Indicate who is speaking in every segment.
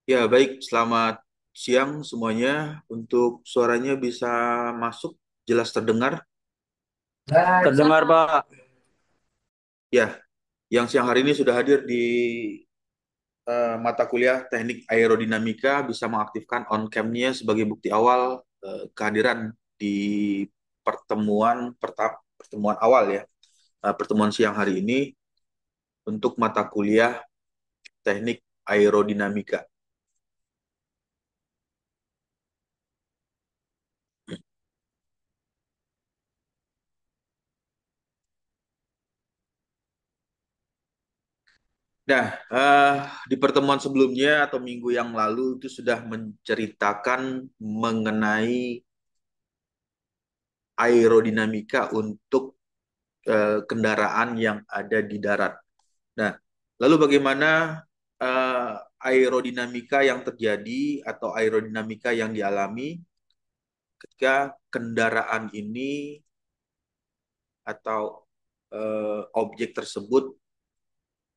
Speaker 1: Ya, baik. Selamat siang semuanya. Untuk suaranya bisa masuk, jelas terdengar.
Speaker 2: Terdengar, Pak.
Speaker 1: Ya, yang siang hari ini sudah hadir di mata kuliah Teknik Aerodinamika bisa mengaktifkan on-cam-nya sebagai bukti awal kehadiran di pertemuan awal ya. Pertemuan siang hari ini untuk mata kuliah Teknik Aerodinamika. Nah, di pertemuan sebelumnya atau minggu yang lalu itu sudah menceritakan mengenai aerodinamika untuk kendaraan yang ada di darat. Nah, lalu bagaimana eh, aerodinamika yang terjadi atau aerodinamika yang dialami ketika kendaraan ini atau objek tersebut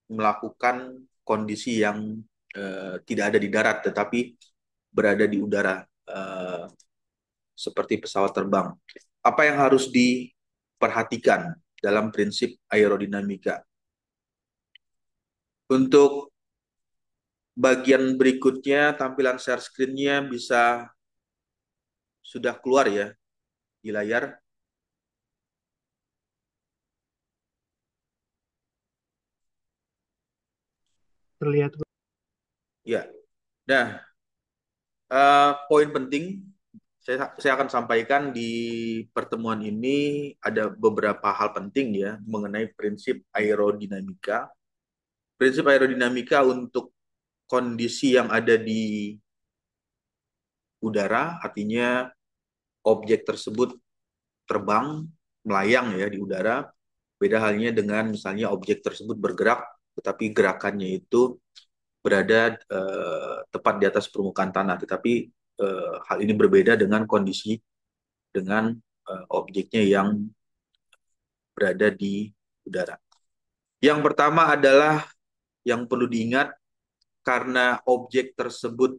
Speaker 1: melakukan kondisi yang tidak ada di darat tetapi berada di udara seperti pesawat terbang. Apa yang harus diperhatikan dalam prinsip aerodinamika? Untuk bagian berikutnya, tampilan share screen-nya bisa sudah keluar ya di layar.
Speaker 2: Terlihat.
Speaker 1: Ya. Nah, poin penting saya akan sampaikan di pertemuan ini ada beberapa hal penting ya mengenai prinsip aerodinamika. Prinsip aerodinamika untuk kondisi yang ada di udara, artinya objek tersebut terbang, melayang ya di udara. Beda halnya dengan misalnya objek tersebut bergerak, tetapi gerakannya itu berada tepat di atas permukaan tanah. Tetapi hal ini berbeda dengan kondisi dengan objeknya yang berada di udara. Yang pertama adalah yang perlu diingat karena objek tersebut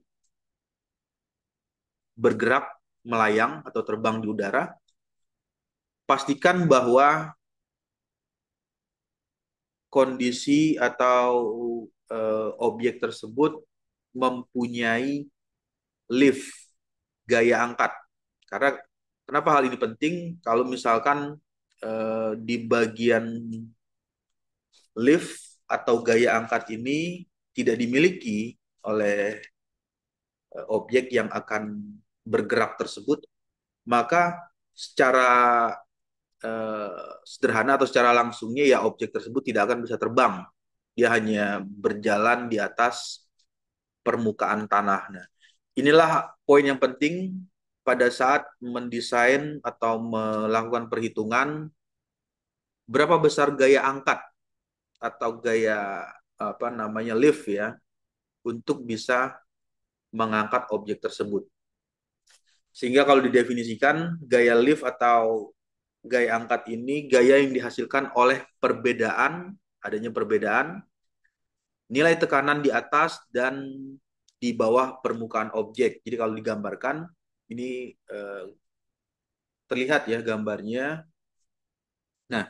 Speaker 1: bergerak, melayang atau terbang di udara, pastikan bahwa kondisi atau objek tersebut mempunyai lift gaya angkat. Karena kenapa hal ini penting? Kalau misalkan di bagian lift atau gaya angkat ini tidak dimiliki oleh objek yang akan bergerak tersebut, maka secara sederhana atau secara langsungnya ya objek tersebut tidak akan bisa terbang. Dia hanya berjalan di atas permukaan tanah. Nah, inilah poin yang penting pada saat mendesain atau melakukan perhitungan berapa besar gaya angkat atau gaya apa namanya lift ya untuk bisa mengangkat objek tersebut. Sehingga kalau didefinisikan gaya lift atau gaya angkat ini gaya yang dihasilkan oleh perbedaan adanya perbedaan nilai tekanan di atas dan di bawah permukaan objek. Jadi kalau digambarkan ini terlihat ya gambarnya. Nah,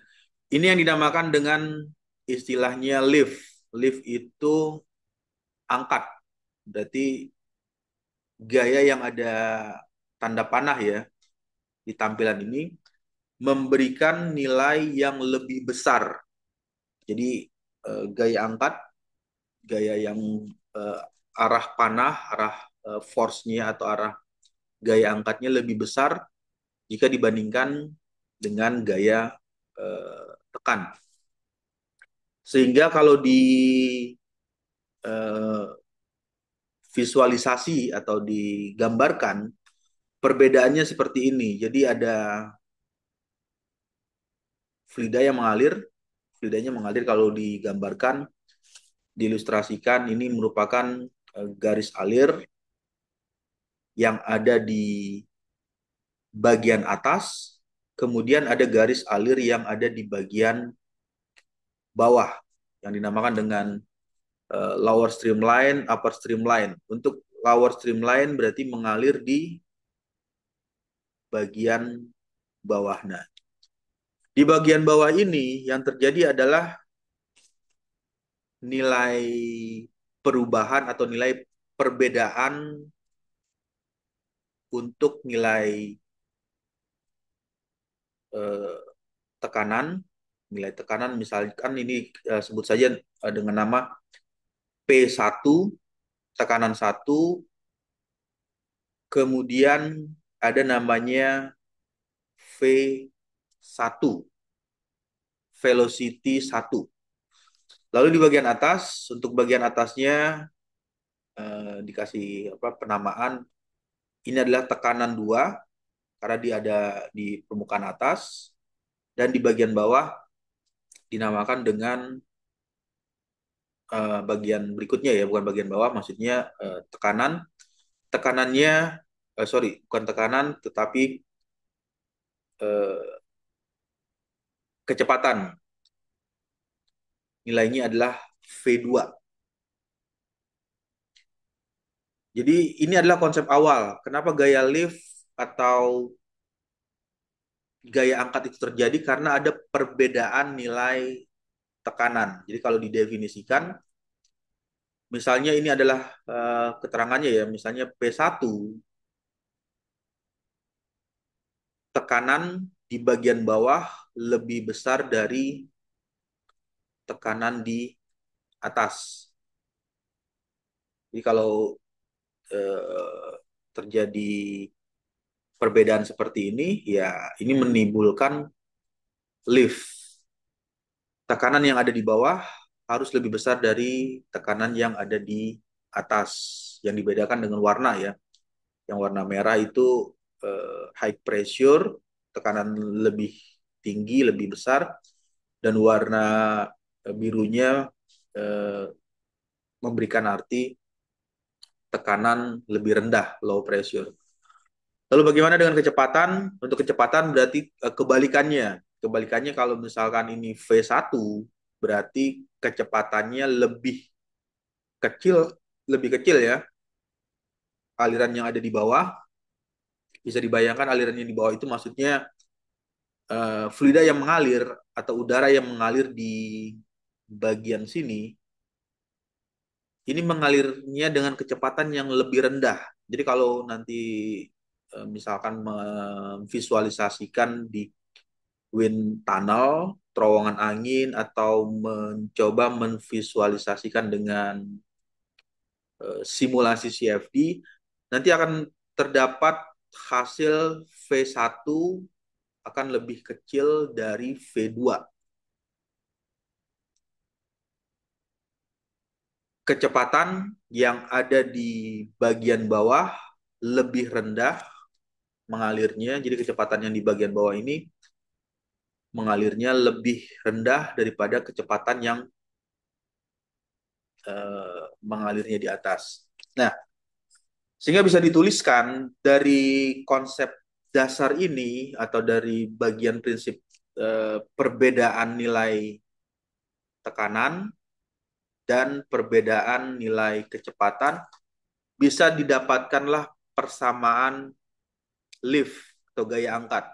Speaker 1: ini yang dinamakan dengan istilahnya lift. Lift itu angkat. Berarti gaya yang ada tanda panah ya di tampilan ini memberikan nilai yang lebih besar. Jadi gaya angkat, gaya yang eh, arah panah, arah force-nya atau arah gaya angkatnya lebih besar jika dibandingkan dengan gaya tekan. Sehingga kalau di eh, visualisasi atau digambarkan perbedaannya seperti ini. Jadi ada fluida yang mengalir, fluidanya mengalir kalau digambarkan, diilustrasikan ini merupakan garis alir yang ada di bagian atas, kemudian ada garis alir yang ada di bagian bawah yang dinamakan dengan lower streamline, upper streamline. Untuk lower streamline berarti mengalir di bagian bawah. Nah, di bagian bawah ini yang terjadi adalah nilai perubahan atau nilai perbedaan untuk nilai eh, tekanan. Nilai tekanan misalkan ini sebut saja dengan nama P1, tekanan 1, kemudian ada namanya V1, velocity 1. Lalu di bagian atas, untuk bagian atasnya dikasih penamaan, ini adalah tekanan 2 karena dia ada di permukaan atas, dan di bagian bawah dinamakan dengan bagian berikutnya ya, bukan bagian bawah, maksudnya tekanan. Tekanannya, sorry, bukan tekanan, tetapi eh, kecepatan. Nilainya adalah V2. Jadi ini adalah konsep awal. Kenapa gaya lift atau gaya angkat itu terjadi? Karena ada perbedaan nilai tekanan. Jadi kalau didefinisikan, misalnya ini adalah keterangannya ya, misalnya P1, tekanan di bagian bawah lebih besar dari tekanan di atas. Jadi kalau terjadi perbedaan seperti ini, ya ini menimbulkan lift. Tekanan yang ada di bawah harus lebih besar dari tekanan yang ada di atas. Yang dibedakan dengan warna ya. Yang warna merah itu high pressure, tekanan lebih tinggi, lebih besar. Dan warna birunya eh, memberikan arti tekanan lebih rendah, low pressure. Lalu bagaimana dengan kecepatan? Untuk kecepatan berarti kebalikannya. Kebalikannya kalau misalkan ini V1, berarti kecepatannya kecil, lebih kecil ya. Aliran yang ada di bawah, bisa dibayangkan aliran yang di bawah itu maksudnya fluida yang mengalir atau udara yang mengalir di bagian sini, ini mengalirnya dengan kecepatan yang lebih rendah. Jadi kalau nanti misalkan memvisualisasikan di wind tunnel, terowongan angin, atau mencoba memvisualisasikan dengan simulasi CFD, nanti akan terdapat hasil V1 akan lebih kecil dari V2. Kecepatan yang ada di bagian bawah lebih rendah mengalirnya, jadi kecepatan yang di bagian bawah ini mengalirnya lebih rendah daripada kecepatan yang mengalirnya di atas. Nah, sehingga bisa dituliskan dari konsep dasar ini atau dari bagian prinsip perbedaan nilai tekanan dan perbedaan nilai kecepatan, bisa didapatkanlah persamaan lift atau gaya angkat.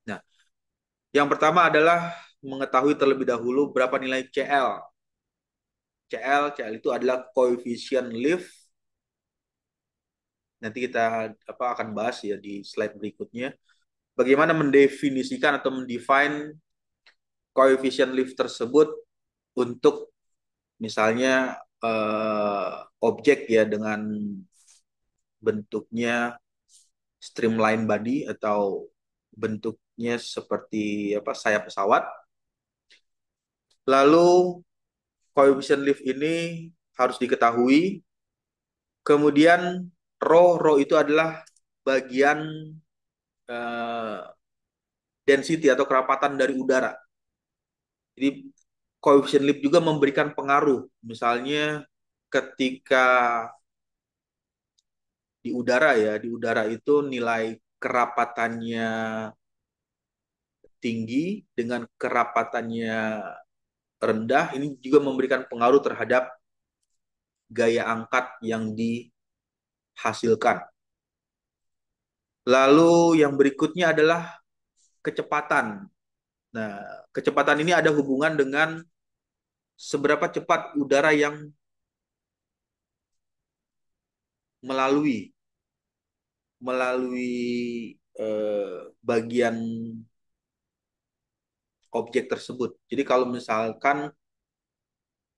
Speaker 1: Nah, yang pertama adalah mengetahui terlebih dahulu berapa nilai CL. CL itu adalah koefisien lift. Nanti kita akan bahas ya di slide berikutnya. Bagaimana mendefinisikan atau mendefine koefisien lift tersebut untuk misalnya objek ya dengan bentuknya streamline body atau bentuknya seperti sayap pesawat. Lalu koefisien lift ini harus diketahui. Kemudian rho itu adalah bagian eh, density atau kerapatan dari udara. Jadi koefisien lift juga memberikan pengaruh. Misalnya ketika di udara ya, di udara itu nilai kerapatannya tinggi dengan kerapatannya rendah, ini juga memberikan pengaruh terhadap gaya angkat yang dihasilkan. Lalu yang berikutnya adalah kecepatan. Nah, kecepatan ini ada hubungan dengan seberapa cepat udara yang melalui melalui bagian objek tersebut. Jadi kalau misalkan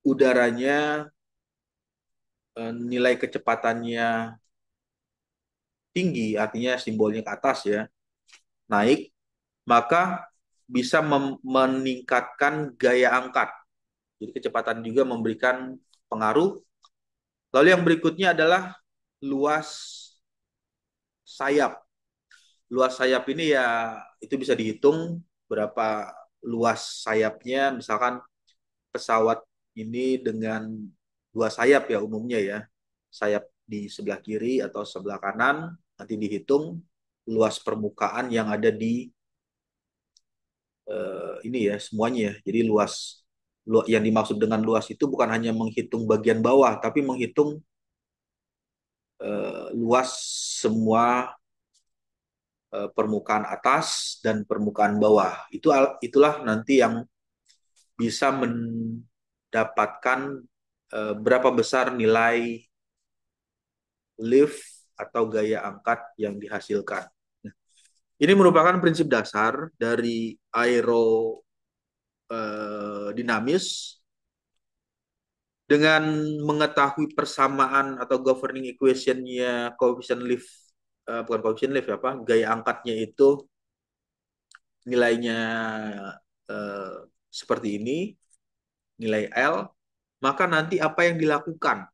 Speaker 1: udaranya nilai kecepatannya tinggi, artinya simbolnya ke atas ya, naik, maka bisa meningkatkan gaya angkat. Jadi kecepatan juga memberikan pengaruh. Lalu yang berikutnya adalah luas sayap. Luas sayap ini ya itu bisa dihitung berapa luas sayapnya. Misalkan pesawat ini dengan dua sayap ya umumnya ya. Sayap di sebelah kiri atau sebelah kanan, nanti dihitung luas permukaan yang ada di ini ya semuanya ya. Jadi yang dimaksud dengan luas itu bukan hanya menghitung bagian bawah, tapi menghitung luas semua permukaan atas dan permukaan bawah. Itulah nanti yang bisa mendapatkan berapa besar nilai lift atau gaya angkat yang dihasilkan. Nah, ini merupakan prinsip dasar dari aerodinamis. Dengan mengetahui persamaan atau governing equation-nya coefficient lift, bukan coefficient lift ya, apa, gaya angkatnya itu nilainya eh, seperti ini, nilai L, maka nanti apa yang dilakukan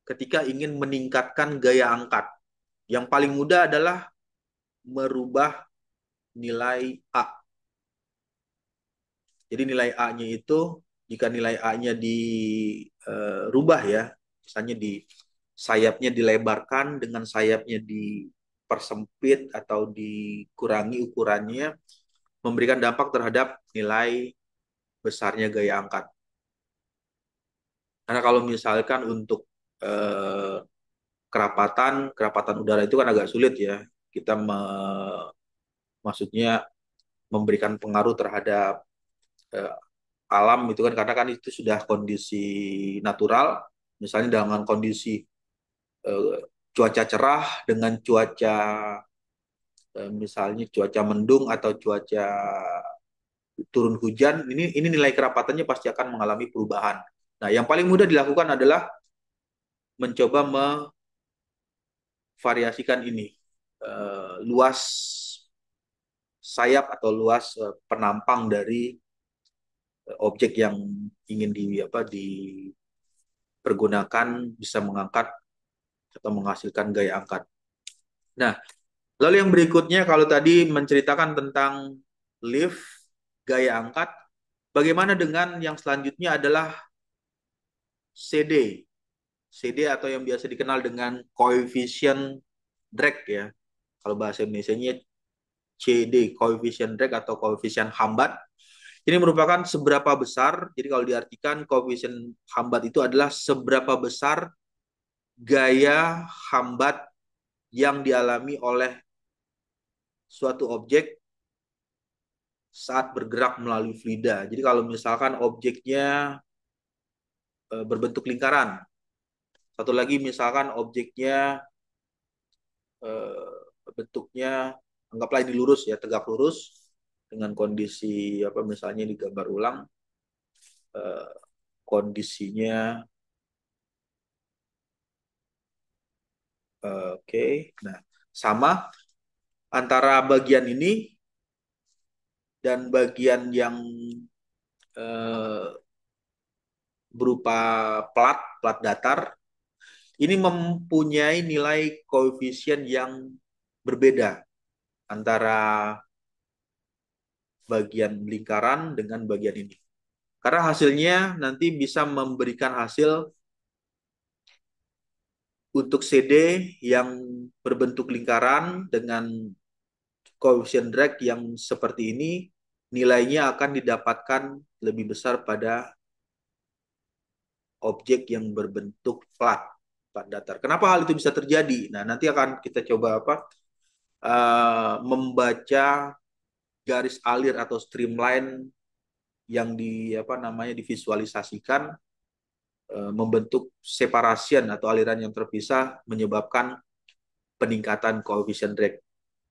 Speaker 1: ketika ingin meningkatkan gaya angkat? Yang paling mudah adalah merubah nilai A. Jadi nilai A-nya itu, jika nilai A-nya dirubah ya, misalnya di sayapnya dilebarkan dengan sayapnya dipersempit atau dikurangi ukurannya, memberikan dampak terhadap nilai besarnya gaya angkat. Karena kalau misalkan untuk eh, kerapatan udara itu kan agak sulit ya. Kita maksudnya memberikan pengaruh terhadap eh, alam itu kan karena kan itu sudah kondisi natural. Misalnya dengan kondisi eh, cuaca cerah dengan cuaca misalnya cuaca mendung atau cuaca turun hujan, ini nilai kerapatannya pasti akan mengalami perubahan. Nah, yang paling mudah dilakukan adalah mencoba memvariasikan ini luas sayap atau luas penampang dari objek yang ingin dipergunakan bisa mengangkat atau menghasilkan gaya angkat. Nah, lalu yang berikutnya kalau tadi menceritakan tentang lift, gaya angkat, bagaimana dengan yang selanjutnya adalah CD. CD atau yang biasa dikenal dengan coefficient drag ya. Kalau bahasa Indonesianya CD, coefficient drag atau coefficient hambat. Ini merupakan seberapa besar, jadi kalau diartikan coefficient hambat itu adalah seberapa besar gaya hambat yang dialami oleh suatu objek saat bergerak melalui fluida. Jadi kalau misalkan objeknya berbentuk lingkaran, satu lagi misalkan objeknya bentuknya anggaplah ini lurus ya, tegak lurus dengan kondisi apa misalnya digambar ulang eh, kondisinya oke. Nah, sama antara bagian ini dan bagian yang eh, berupa plat datar ini mempunyai nilai koefisien yang berbeda antara bagian lingkaran dengan bagian ini. Karena hasilnya nanti bisa memberikan hasil untuk CD yang berbentuk lingkaran dengan koefisien drag yang seperti ini, nilainya akan didapatkan lebih besar pada objek yang berbentuk plat datar. Kenapa hal itu bisa terjadi? Nah, nanti akan kita coba membaca garis alir atau streamline yang divisualisasikan, membentuk separation atau aliran yang terpisah menyebabkan peningkatan koefisien drag.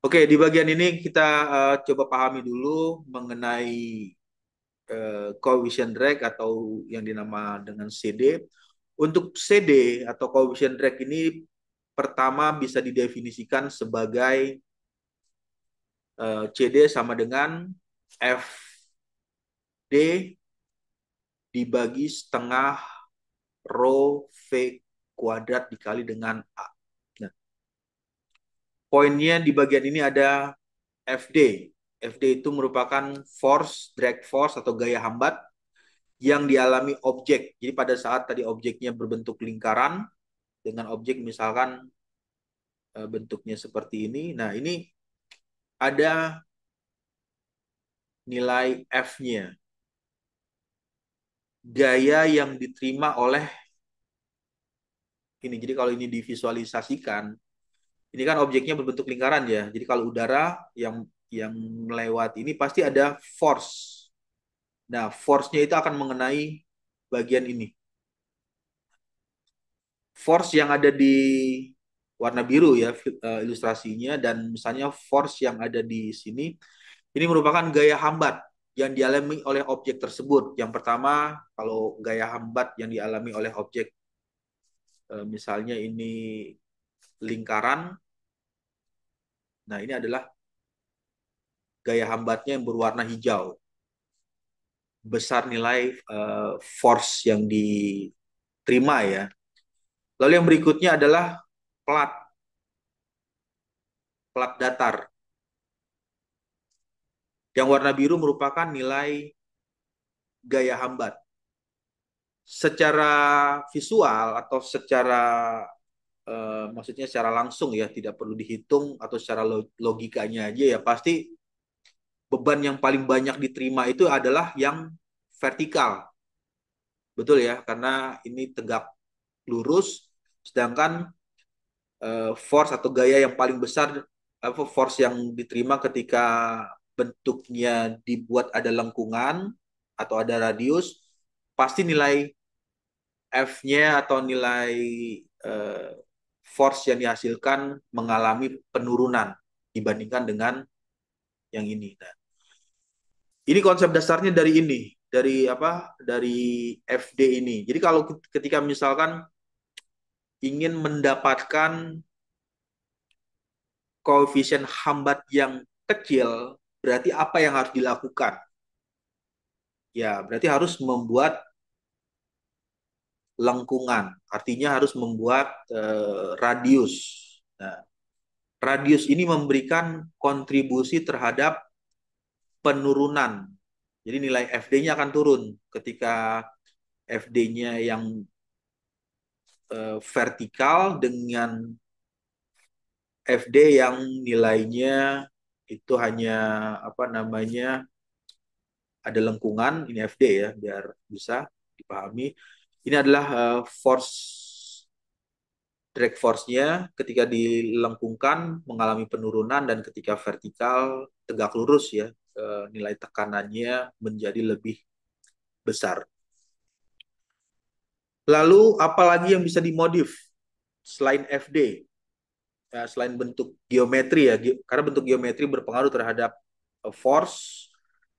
Speaker 1: Oke, di bagian ini kita coba pahami dulu mengenai coefficient drag atau yang dinama dengan CD. Untuk CD atau coefficient drag ini pertama bisa didefinisikan sebagai CD sama dengan FD dibagi setengah rho V kuadrat dikali dengan A. Nah, poinnya di bagian ini ada FD. FD itu merupakan force, drag force atau gaya hambat yang dialami objek. Jadi pada saat tadi objeknya berbentuk lingkaran dengan objek misalkan bentuknya seperti ini. Nah, ini ada nilai F-nya. Gaya yang diterima oleh ini. Jadi kalau ini divisualisasikan, ini kan objeknya berbentuk lingkaran ya. Jadi kalau udara yang melewati ini pasti ada force. Nah, force-nya itu akan mengenai bagian ini. Force yang ada di warna biru ya ilustrasinya, dan misalnya force yang ada di sini ini merupakan gaya hambat yang dialami oleh objek tersebut. Yang pertama, kalau gaya hambat yang dialami oleh objek misalnya ini lingkaran, nah ini adalah gaya hambatnya yang berwarna hijau. Besar nilai force yang diterima ya. Lalu yang berikutnya adalah plat datar. Yang warna biru merupakan nilai gaya hambat. Secara visual atau maksudnya secara langsung ya, tidak perlu dihitung atau secara logikanya aja ya, pasti beban yang paling banyak diterima itu adalah yang vertikal. Betul ya, karena ini tegak lurus, sedangkan force atau gaya yang paling besar, force yang diterima ketika bentuknya dibuat ada lengkungan atau ada radius, pasti nilai F-nya atau nilai uh, force yang dihasilkan mengalami penurunan dibandingkan dengan yang ini. Nah, ini konsep dasarnya dari ini, dari apa? Dari FD ini. Jadi kalau ketika misalkan ingin mendapatkan koefisien hambat yang kecil, berarti apa yang harus dilakukan? Ya, berarti harus membuat lengkungan. Artinya harus membuat radius. Nah, radius ini memberikan kontribusi terhadap penurunan. Jadi nilai FD-nya akan turun ketika FD-nya yang vertikal dengan FD yang nilainya itu hanya ada lengkungan, ini FD ya biar bisa dipahami. Ini adalah drag force-nya ketika dilengkungkan mengalami penurunan, dan ketika vertikal tegak lurus ya, nilai tekanannya menjadi lebih besar. Lalu apalagi yang bisa dimodif selain FD? Ya, selain bentuk geometri ya, karena bentuk geometri berpengaruh terhadap force.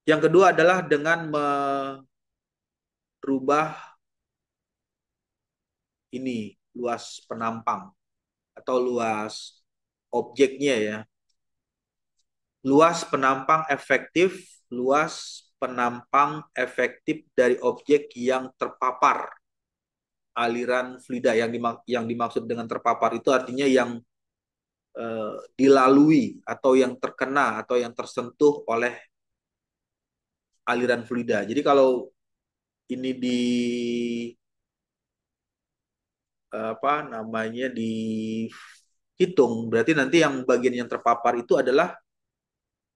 Speaker 1: Yang kedua adalah dengan merubah ini luas penampang atau luas objeknya ya. Luas penampang efektif dari objek yang terpapar aliran fluida. Yang dimaksud dengan terpapar itu artinya yang dilalui atau yang terkena atau yang tersentuh oleh aliran fluida. Jadi kalau ini dihitung, berarti nanti yang bagian yang terpapar itu adalah,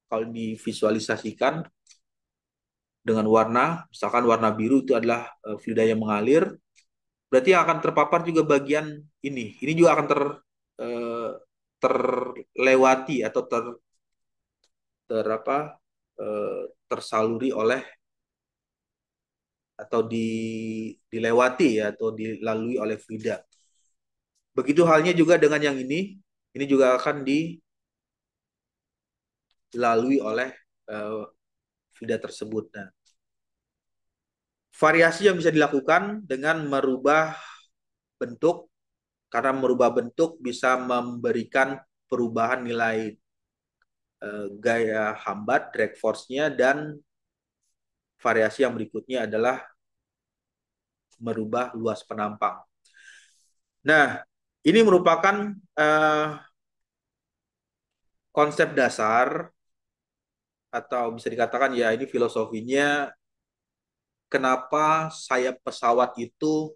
Speaker 1: kalau divisualisasikan dengan warna, misalkan warna biru itu adalah fluida yang mengalir, berarti yang akan terpapar juga bagian ini. Ini juga akan eh, terlewati atau ter apa tersaluri oleh atau dilewati ya atau dilalui oleh fluida. Begitu halnya juga dengan yang ini juga akan dilalui oleh eh, fluida tersebut. Nah, variasi yang bisa dilakukan dengan merubah bentuk, karena merubah bentuk bisa memberikan perubahan nilai gaya hambat, drag force-nya, dan variasi yang berikutnya adalah merubah luas penampang. Nah, ini merupakan eh, konsep dasar atau bisa dikatakan ya ini filosofinya kenapa sayap pesawat itu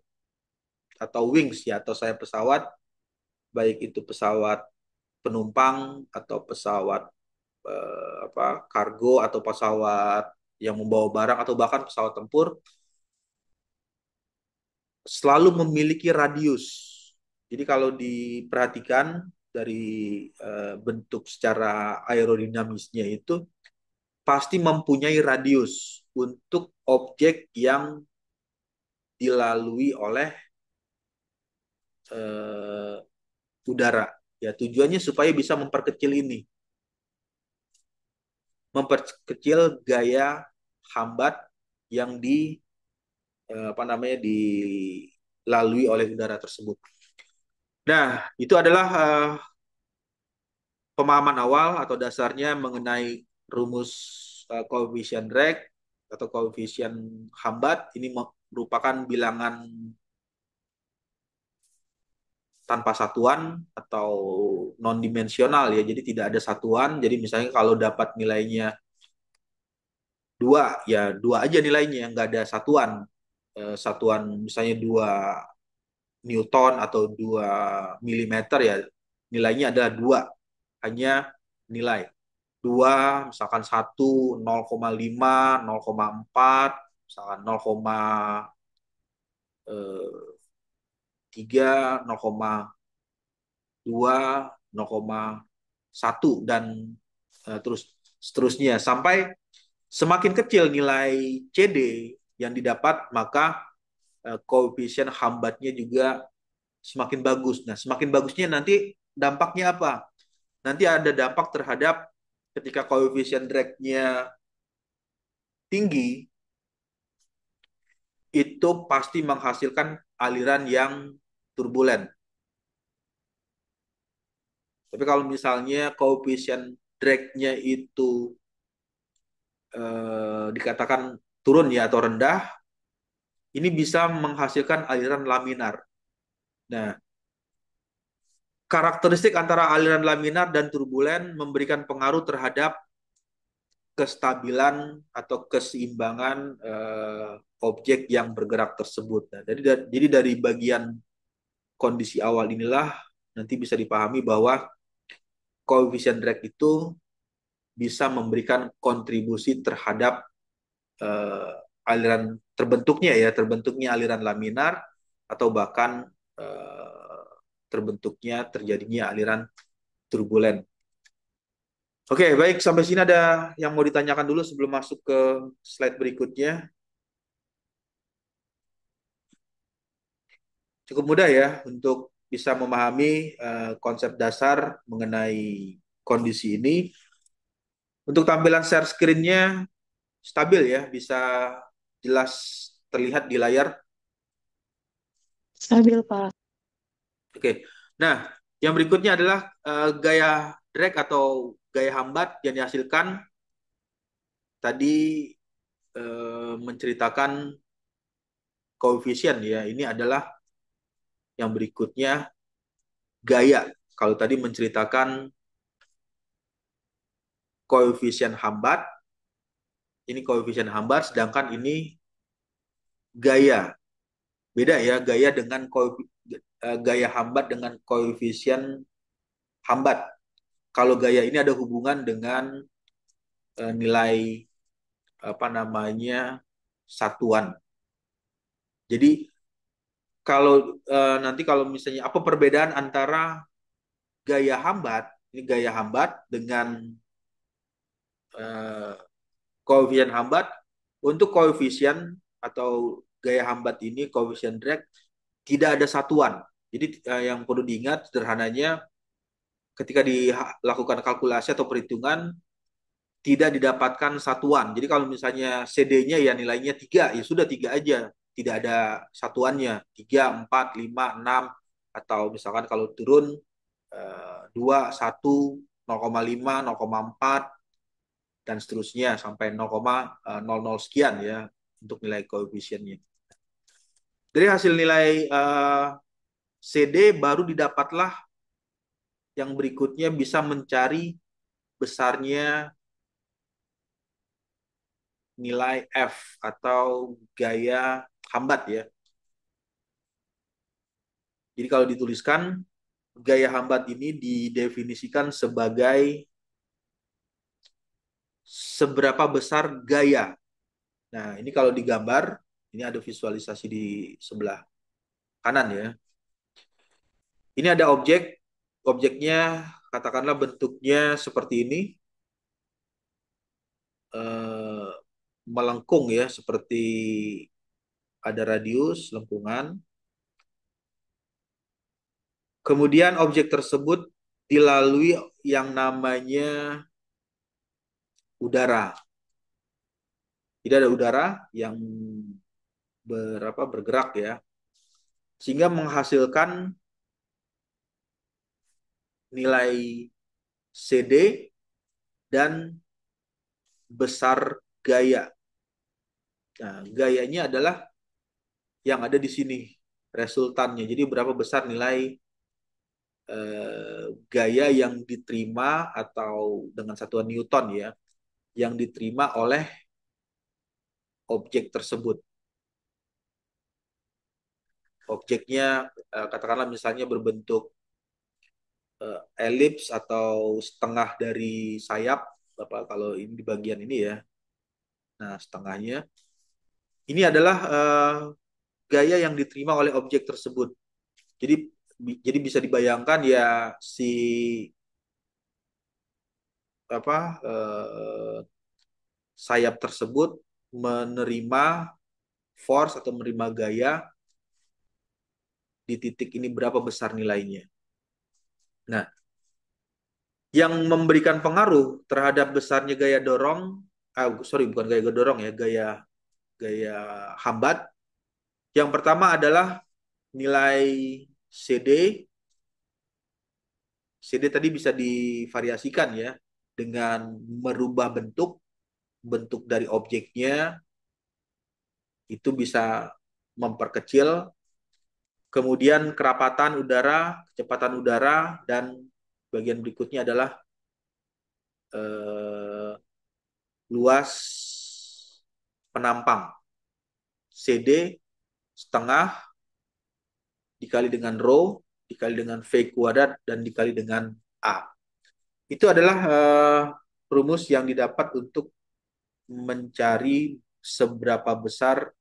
Speaker 1: atau wings ya atau sayap pesawat baik itu pesawat penumpang atau pesawat kargo atau pesawat yang membawa barang atau bahkan pesawat tempur selalu memiliki radius. Jadi kalau diperhatikan dari bentuk secara aerodinamisnya itu pasti mempunyai radius untuk objek yang dilalui oleh eh, udara. Ya, tujuannya supaya bisa memperkecil ini, memperkecil gaya hambat yang apa namanya dilalui oleh udara tersebut. Nah, itu adalah pemahaman awal atau dasarnya mengenai rumus koefisien drag atau koefisien hambat. Ini merupakan bilangan tanpa satuan atau non dimensional ya. Jadi tidak ada satuan. Jadi misalnya kalau dapat nilainya dua, ya dua aja nilainya, nggak ada satuan. Satuan misalnya 2 Newton atau 2 milimeter ya nilainya adalah dua, hanya nilai dua, misalkan satu, 0,5, 0,4, misalkan 0,3, 0,2, 0,1 dan terus seterusnya sampai semakin kecil nilai CD yang didapat maka koefisien hambatnya juga semakin bagus. Nah, semakin bagusnya nanti dampaknya apa? Nanti ada dampak terhadap ketika koefisien drag-nya tinggi, itu pasti menghasilkan aliran yang turbulen. Tapi kalau misalnya koefisien drag-nya itu dikatakan turun ya atau rendah, ini bisa menghasilkan aliran laminar. Nah, karakteristik antara aliran laminar dan turbulen memberikan pengaruh terhadap kestabilan atau keseimbangan objek yang bergerak tersebut. Nah, jadi dari bagian kondisi awal inilah nanti bisa dipahami bahwa koefisien drag itu bisa memberikan kontribusi terhadap eh, aliran terbentuknya aliran laminar atau bahkan terjadinya aliran turbulen. Oke, baik sampai sini ada yang mau ditanyakan dulu sebelum masuk ke slide berikutnya. Cukup mudah ya untuk bisa memahami konsep dasar mengenai kondisi ini. Untuk tampilan share screen-nya stabil ya, bisa jelas terlihat di layar.
Speaker 3: Stabil, Pak.
Speaker 1: Oke. Nah, yang berikutnya adalah gaya drag atau gaya hambat yang dihasilkan tadi menceritakan koefisien ya. Ini adalah yang berikutnya gaya. Kalau tadi menceritakan koefisien hambat, ini koefisien hambat, sedangkan ini gaya. Beda ya, gaya hambat dengan koefisien hambat. Kalau gaya ini ada hubungan dengan nilai apa namanya satuan. Jadi kalau nanti kalau misalnya apa perbedaan antara gaya hambat, ini gaya hambat dengan eh, koefisien hambat. Untuk koefisien atau gaya hambat ini, koefisien drag, tidak ada satuan. Jadi yang perlu diingat sederhananya, ketika dilakukan kalkulasi atau perhitungan, tidak didapatkan satuan. Jadi kalau misalnya CD-nya ya nilainya 3, ya sudah 3 aja. Tidak ada satuannya. 3, 4, 5, 6. Atau misalkan kalau turun 2, 1, 0,5, 0,4, dan seterusnya sampai 0,00 sekian ya untuk nilai koefisiennya. Dari hasil nilai CD baru didapatlah yang berikutnya bisa mencari besarnya nilai F atau gaya hambat ya. Jadi kalau dituliskan, gaya hambat ini didefinisikan sebagai seberapa besar gaya. Nah, ini kalau digambar, ini ada visualisasi di sebelah kanan ya. Ini ada objeknya katakanlah bentuknya seperti ini, eh, melengkung ya, seperti ada radius, lengkungan. Kemudian objek tersebut dilalui yang namanya udara. Jadi ada udara yang bergerak ya, sehingga menghasilkan nilai CD dan besar gaya. Nah, gayanya adalah yang ada di sini resultannya. Jadi berapa besar nilai gaya yang diterima atau dengan satuan Newton ya, yang diterima oleh objek tersebut. Objeknya katakanlah misalnya berbentuk elips atau setengah dari sayap, kalau ini di bagian ini ya. Nah, setengahnya ini adalah gaya yang diterima oleh objek tersebut. Jadi jadi bisa dibayangkan ya si apa sayap tersebut menerima force atau menerima gaya di titik ini berapa besar nilainya. Nah, yang memberikan pengaruh terhadap besarnya gaya dorong, sorry bukan gaya dorong ya, gaya gaya hambat. Yang pertama adalah nilai CD. CD tadi bisa divariasikan ya dengan merubah bentuk dari objeknya, itu bisa memperkecil. Kemudian kerapatan udara, kecepatan udara, dan bagian berikutnya adalah eh, luas penampang. CD setengah dikali dengan rho, dikali dengan V kuadrat, dan dikali dengan A. Itu adalah rumus yang didapat untuk mencari seberapa besar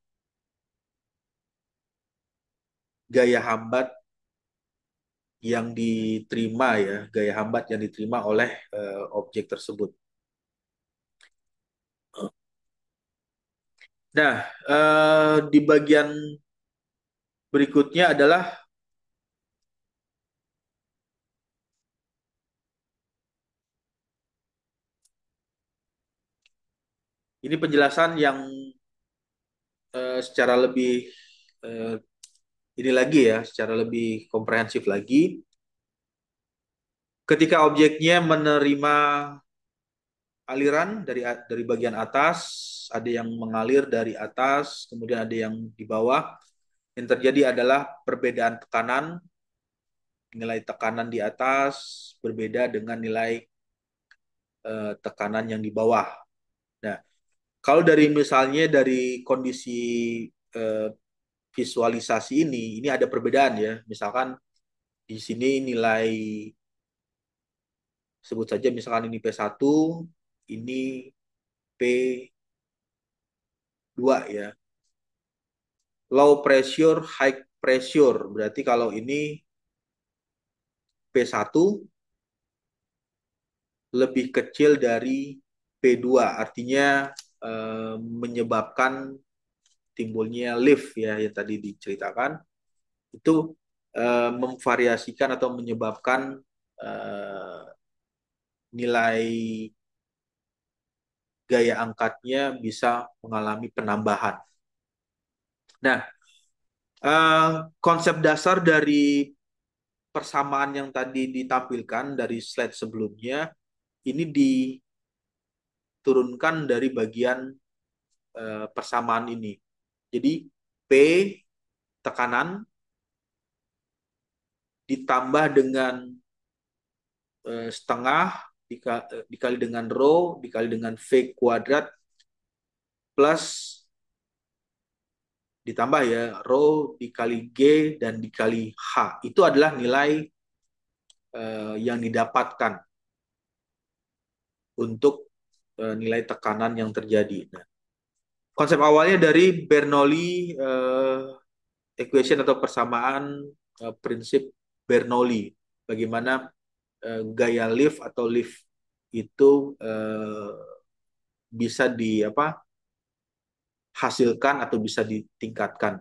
Speaker 1: gaya hambat yang diterima ya, gaya hambat yang diterima oleh objek tersebut. Nah, di bagian berikutnya adalah ini penjelasan yang secara lebih eh, ini lagi ya, secara lebih komprehensif lagi. Ketika objeknya menerima aliran dari bagian atas, ada yang mengalir dari atas, kemudian ada yang di bawah. Yang terjadi adalah perbedaan tekanan. Nilai tekanan di atas berbeda dengan nilai tekanan yang di bawah. Nah, kalau dari misalnya dari kondisi eh, visualisasi ini ada perbedaan ya. Misalkan di sini nilai, sebut saja misalkan ini P1, ini P2 ya. Low pressure, high pressure. Berarti kalau ini P1 lebih kecil dari P2, artinya menyebabkan timbulnya lift ya yang tadi diceritakan itu memvariasikan atau menyebabkan eh, nilai gaya angkatnya bisa mengalami penambahan. Nah, konsep dasar dari persamaan yang tadi ditampilkan dari slide sebelumnya ini diturunkan dari bagian persamaan ini. Jadi P tekanan ditambah dengan setengah dikali dengan rho dikali dengan V kuadrat plus ditambah ya rho dikali G dan dikali H. Itu adalah nilai yang didapatkan untuk nilai tekanan yang terjadi. Nah, konsep awalnya dari Bernoulli equation atau persamaan prinsip Bernoulli. Bagaimana gaya lift atau lift itu bisa di apa hasilkan atau bisa ditingkatkan.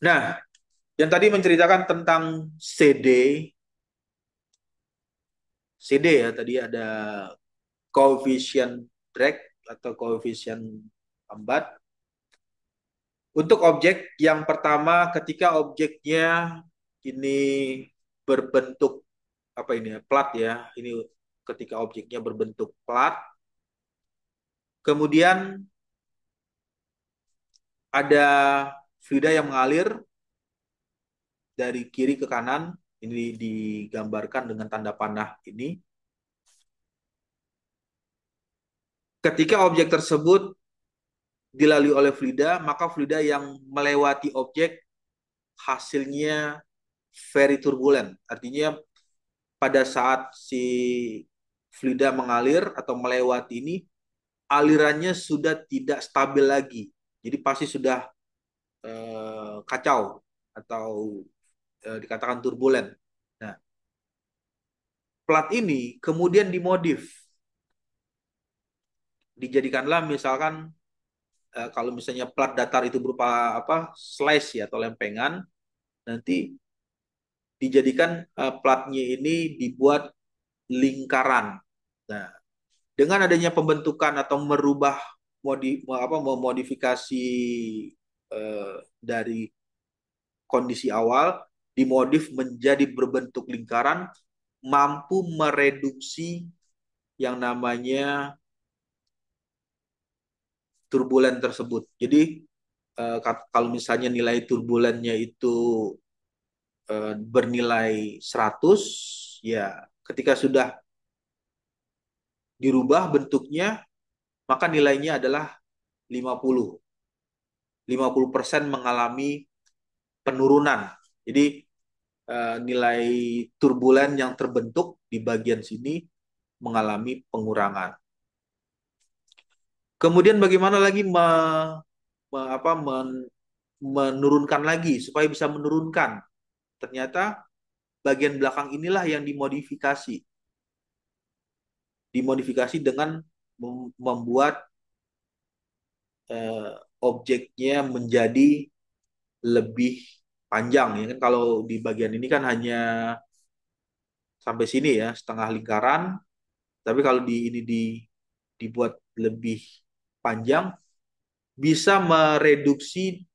Speaker 1: Nah, yang tadi menceritakan tentang CD ya tadi ada coefficient drag atau coefficient lambat. Untuk objek yang pertama ketika objeknya ini berbentuk apa ini ya, plat ya. Ini ketika objeknya berbentuk plat. Kemudian ada fluida yang mengalir dari kiri ke kanan. Ini digambarkan dengan tanda panah ini. Ketika objek tersebut dilalui oleh fluida, maka fluida yang melewati objek hasilnya very turbulent. Artinya pada saat si fluida mengalir atau melewati ini, alirannya sudah tidak stabil lagi. Jadi pasti sudah kacau atau dikatakan turbulent. Nah, plat ini kemudian dimodif. Dijadikanlah misalkan kalau misalnya plat datar itu berupa apa slice ya atau lempengan, nanti dijadikan platnya ini dibuat lingkaran. Nah, dengan adanya pembentukan atau merubah memodifikasi dari kondisi awal dimodif menjadi berbentuk lingkaran mampu mereduksi yang namanya turbulen tersebut. Jadi kalau misalnya nilai turbulennya itu bernilai 100, ya ketika sudah dirubah bentuknya, maka nilainya adalah 50. 50% mengalami penurunan. Jadi nilai turbulen yang terbentuk di bagian sini mengalami pengurangan. Kemudian bagaimana lagi menurunkan lagi supaya bisa menurunkan. Ternyata bagian belakang inilah yang dimodifikasi. Dimodifikasi dengan membuat objeknya menjadi lebih panjang ya kan kalau di bagian ini kan hanya sampai sini ya setengah lingkaran tapi kalau di ini dibuat lebih panjang bisa mereduksi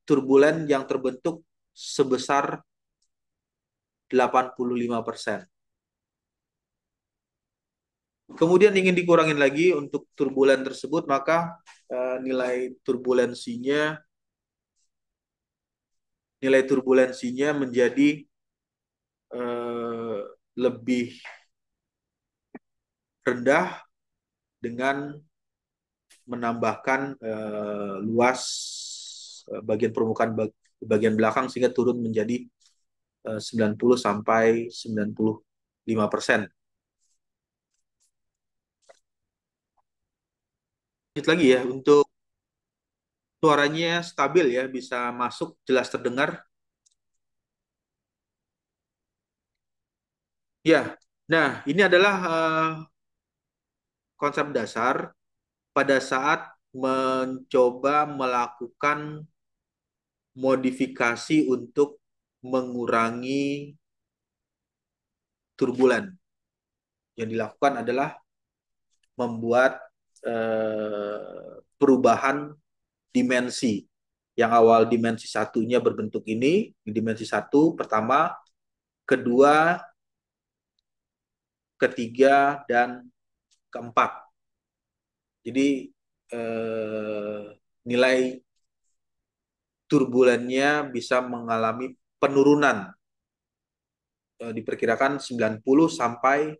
Speaker 1: turbulen yang terbentuk sebesar 85%. Kemudian ingin dikurangin lagi untuk turbulen tersebut maka nilai turbulensinya menjadi eh, lebih rendah dengan menambahkan luas bagian permukaan bagian belakang sehingga turun menjadi 90 sampai 95%. Lanjut lagi ya untuk suaranya stabil ya, bisa masuk, jelas terdengar. Ya, nah ini adalah konsep dasar pada saat mencoba melakukan modifikasi untuk mengurangi turbulen. Yang dilakukan adalah membuat perubahan dimensi. Yang awal dimensi satunya berbentuk ini, di dimensi satu pertama, kedua, ketiga, dan keempat. Jadi nilai turbulennya bisa mengalami penurunan, diperkirakan 90 sampai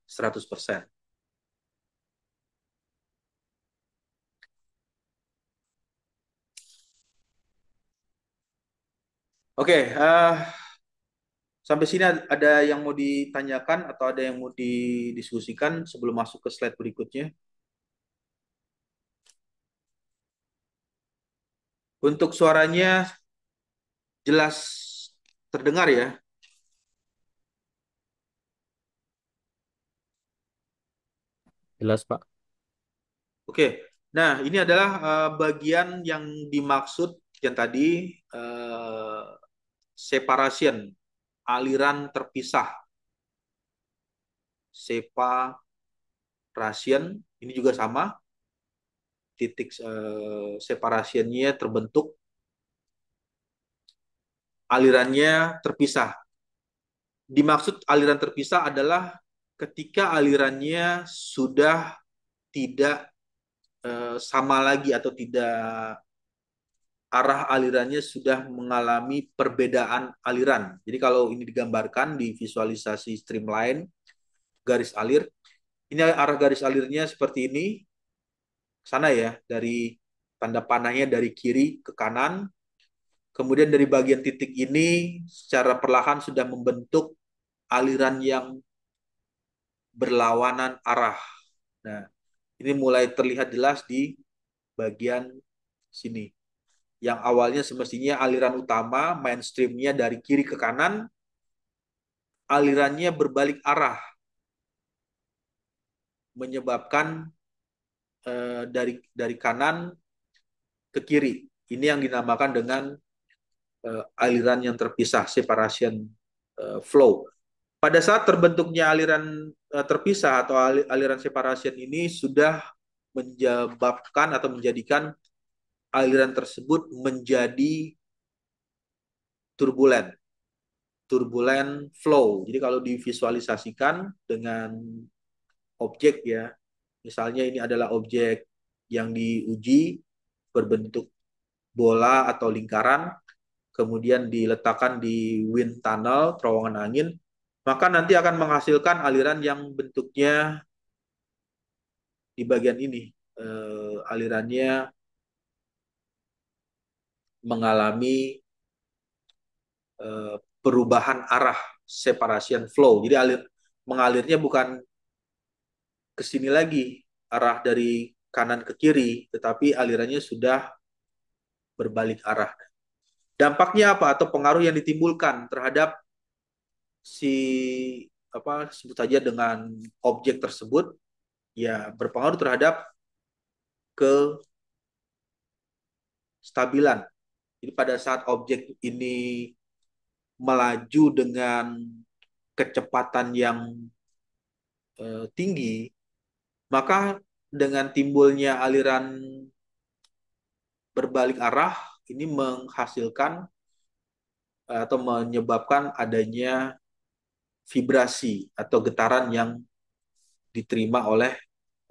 Speaker 1: 100%. Oke, sampai sini ada yang mau ditanyakan atau ada yang mau didiskusikan sebelum masuk ke slide berikutnya? Untuk suaranya jelas terdengar ya?
Speaker 2: Jelas, Pak.
Speaker 1: Oke, nah ini adalah bagian yang dimaksud yang tadi separation, aliran terpisah. Separation, ini juga sama, titik separationnya terbentuk, alirannya terpisah. Dimaksud aliran terpisah adalah ketika alirannya sudah tidak sama lagi atau tidak, arah alirannya sudah mengalami perbedaan aliran. Jadi kalau ini digambarkan di visualisasi streamline garis alir, ini arah garis alirnya seperti ini, sana ya, dari tanda panahnya dari kiri ke kanan, kemudian dari bagian titik ini secara perlahan sudah membentuk aliran yang berlawanan arah. Nah, ini mulai terlihat jelas di bagian sini. Yang awalnya semestinya aliran utama, mainstreamnya dari kiri ke kanan, alirannya berbalik arah, menyebabkan dari kanan ke kiri. Ini yang dinamakan dengan aliran yang terpisah, separation flow. Pada saat terbentuknya aliran terpisah atau aliran separation ini sudah menyebabkan atau menjadikan aliran tersebut menjadi turbulen, turbulen flow. Jadi kalau divisualisasikan dengan objek ya, misalnya ini adalah objek yang diuji berbentuk bola atau lingkaran, kemudian diletakkan di wind tunnel, terowongan angin, maka nanti akan menghasilkan aliran yang bentuknya di bagian ini. Alirannya mengalami perubahan arah, separation flow. Jadi mengalirnya bukan ke sini lagi, arah dari kanan ke kiri, tetapi alirannya sudah berbalik arah. Dampaknya apa atau pengaruh yang ditimbulkan terhadap si apa sebut saja dengan objek tersebut, ya berpengaruh terhadap kestabilan. Jadi pada saat objek ini melaju dengan kecepatan yang tinggi, maka dengan timbulnya aliran berbalik arah ini menghasilkan atau menyebabkan adanya vibrasi atau getaran yang diterima oleh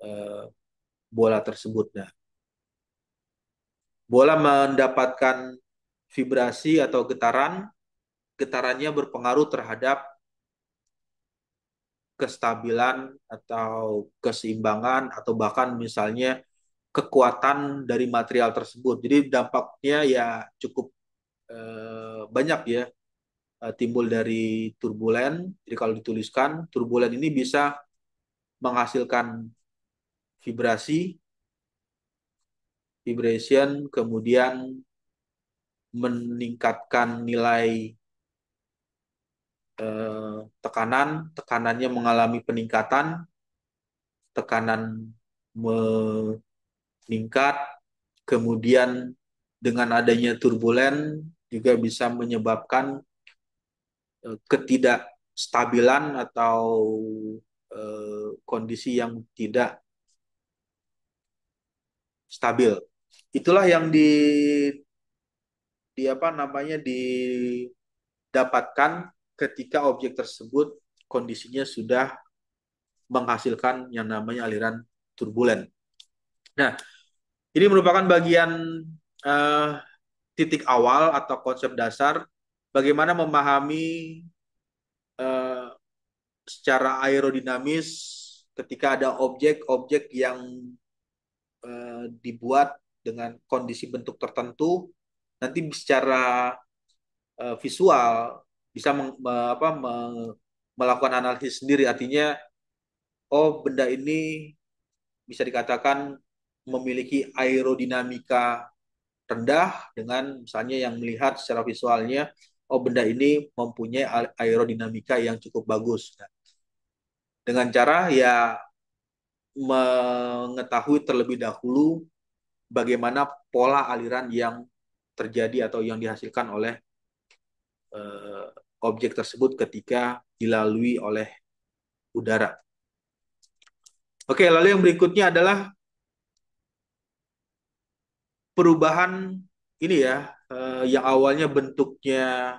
Speaker 1: eh, bola tersebut. Nah, bola mendapatkan vibrasi atau getaran, getarannya berpengaruh terhadap kestabilan atau keseimbangan atau bahkan misalnya kekuatan dari material tersebut. Jadi dampaknya ya cukup banyak ya, timbul dari turbulen. Jadi kalau dituliskan, turbulen ini bisa menghasilkan vibrasi, vibration, kemudian meningkatkan nilai tekanan, tekanannya mengalami peningkatan, tekanan meningkat, kemudian dengan adanya turbulen juga bisa menyebabkan ketidakstabilan atau kondisi yang tidak stabil. Itulah yang di apa namanya didapatkan ketika objek tersebut kondisinya sudah menghasilkan yang namanya aliran turbulen. Nah, ini merupakan bagian uh, titik awal atau konsep dasar bagaimana memahami uh, secara aerodinamis ketika ada objek-objek yang dibuat dengan kondisi bentuk tertentu, nanti secara visual bisa melakukan analisis sendiri. Artinya, oh benda ini bisa dikatakan memiliki aerodinamika rendah dengan misalnya yang melihat secara visualnya, oh benda ini mempunyai aerodinamika yang cukup bagus. Nah, dengan cara ya mengetahui terlebih dahulu bagaimana pola aliran yang terjadi atau yang dihasilkan oleh uh, objek tersebut ketika dilalui oleh udara. Oke, lalu yang berikutnya adalah perubahan ini ya, yang awalnya bentuknya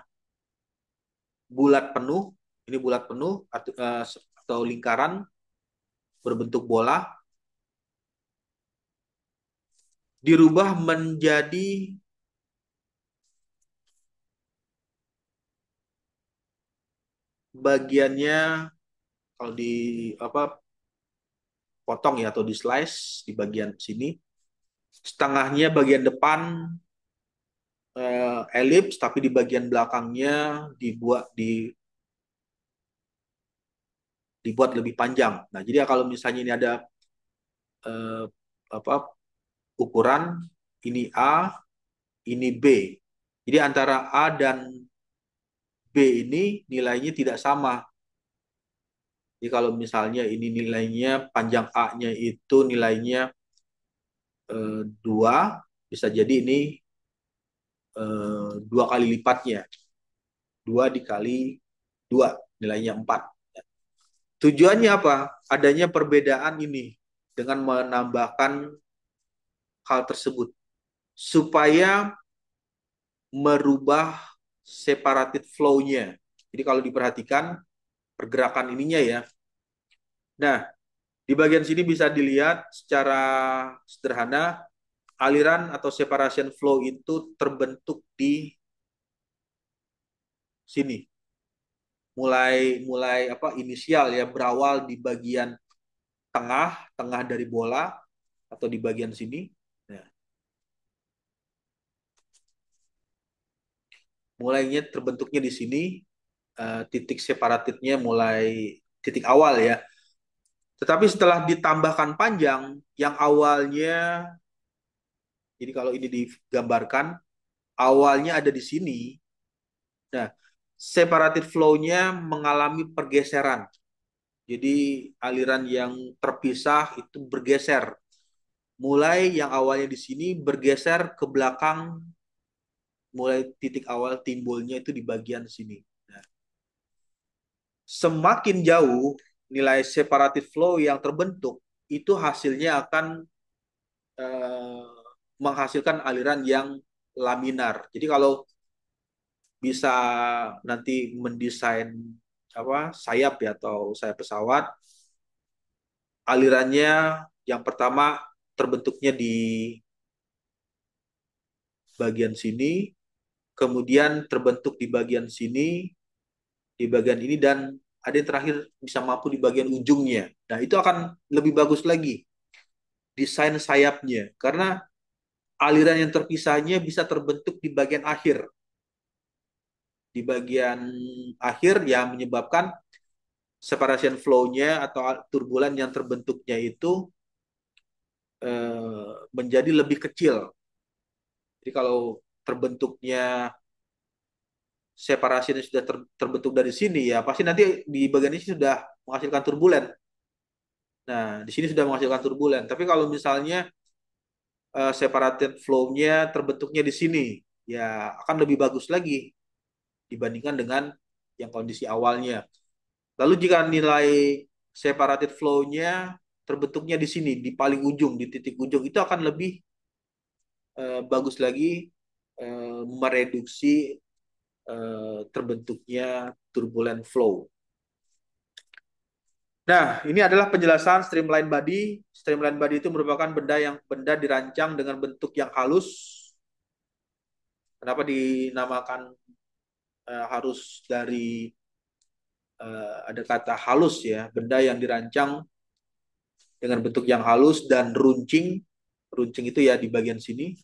Speaker 1: bulat penuh, ini bulat penuh atau lingkaran berbentuk bola, dirubah menjadi bagiannya kalau di apa potong ya atau di slice di bagian sini, setengahnya bagian depan elips tapi di bagian belakangnya dibuat lebih panjang. Nah, jadi kalau misalnya ini ada eh, apa ukuran ini A, ini B. Jadi antara A dan B ini nilainya tidak sama. Jadi kalau misalnya ini nilainya panjang A-nya itu nilainya 2, bisa jadi ini 2 kali lipatnya. 2 dikali 2 nilainya 4. Tujuannya apa? Adanya perbedaan ini dengan menambahkan hal tersebut supaya merubah separated flow-nya. Jadi kalau diperhatikan pergerakan ininya ya. Nah, di bagian sini bisa dilihat secara sederhana aliran atau separation flow itu terbentuk di sini. Mulai mulai apa inisial ya berawal di bagian tengah dari bola atau di bagian sini. Nah, mulainya terbentuknya di sini, titik separatednya mulai titik awal ya. Tetapi setelah ditambahkan panjang, yang awalnya, jadi kalau ini digambarkan, awalnya ada di sini. Nah, separated flow-nya mengalami pergeseran. Jadi aliran yang terpisah itu bergeser. Mulai yang awalnya di sini bergeser ke belakang, mulai titik awal timbulnya itu di bagian sini. Nah, semakin jauh nilai separated flow yang terbentuk, itu hasilnya akan eh, menghasilkan aliran yang laminar. Jadi kalau bisa nanti mendesain apa sayap ya atau sayap pesawat, alirannya yang pertama terbentuknya di bagian sini, kemudian terbentuk di bagian sini, di bagian ini dan ada yang terakhir bisa mampu di bagian ujungnya. Nah, itu akan lebih bagus lagi desain sayapnya karena aliran yang terpisahnya bisa terbentuk di bagian akhir. Di bagian akhir yang menyebabkan separation flow-nya atau turbulen yang terbentuknya itu menjadi lebih kecil. Jadi kalau terbentuknya separasi ini sudah terbentuk dari sini, ya pasti nanti di bagian ini sudah menghasilkan turbulen. Nah, di sini sudah menghasilkan turbulen. Tapi kalau misalnya separated flow-nya terbentuknya di sini, ya akan lebih bagus lagi dibandingkan dengan yang kondisi awalnya. Lalu jika nilai separated flow-nya terbentuknya di sini, di paling ujung, di titik ujung, itu akan lebih bagus lagi mereduksi terbentuknya turbulent flow. Nah, ini adalah penjelasan streamline body. Streamline body itu merupakan benda dirancang dengan bentuk yang halus. Kenapa dinamakan harus dari ada kata halus ya, benda yang dirancang dengan bentuk yang halus dan runcing. Runcing itu ya di bagian sini,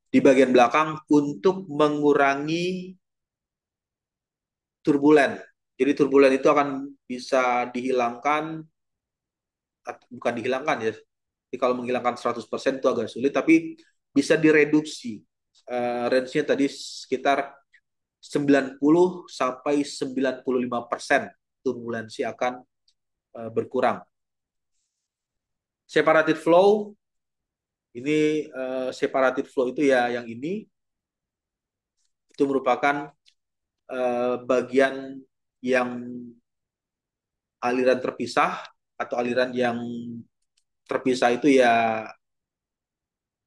Speaker 1: di bagian belakang untuk mengurangi turbulen. Jadi turbulen itu akan bisa dihilangkan, bukan dihilangkan ya. Jadi kalau menghilangkan 100% itu agak sulit, tapi bisa direduksi. Range-nya tadi sekitar 90 sampai 95% turbulensi akan berkurang. Separated flow, ini separated flow itu ya yang ini, itu merupakan bagian yang aliran terpisah atau aliran yang terpisah itu ya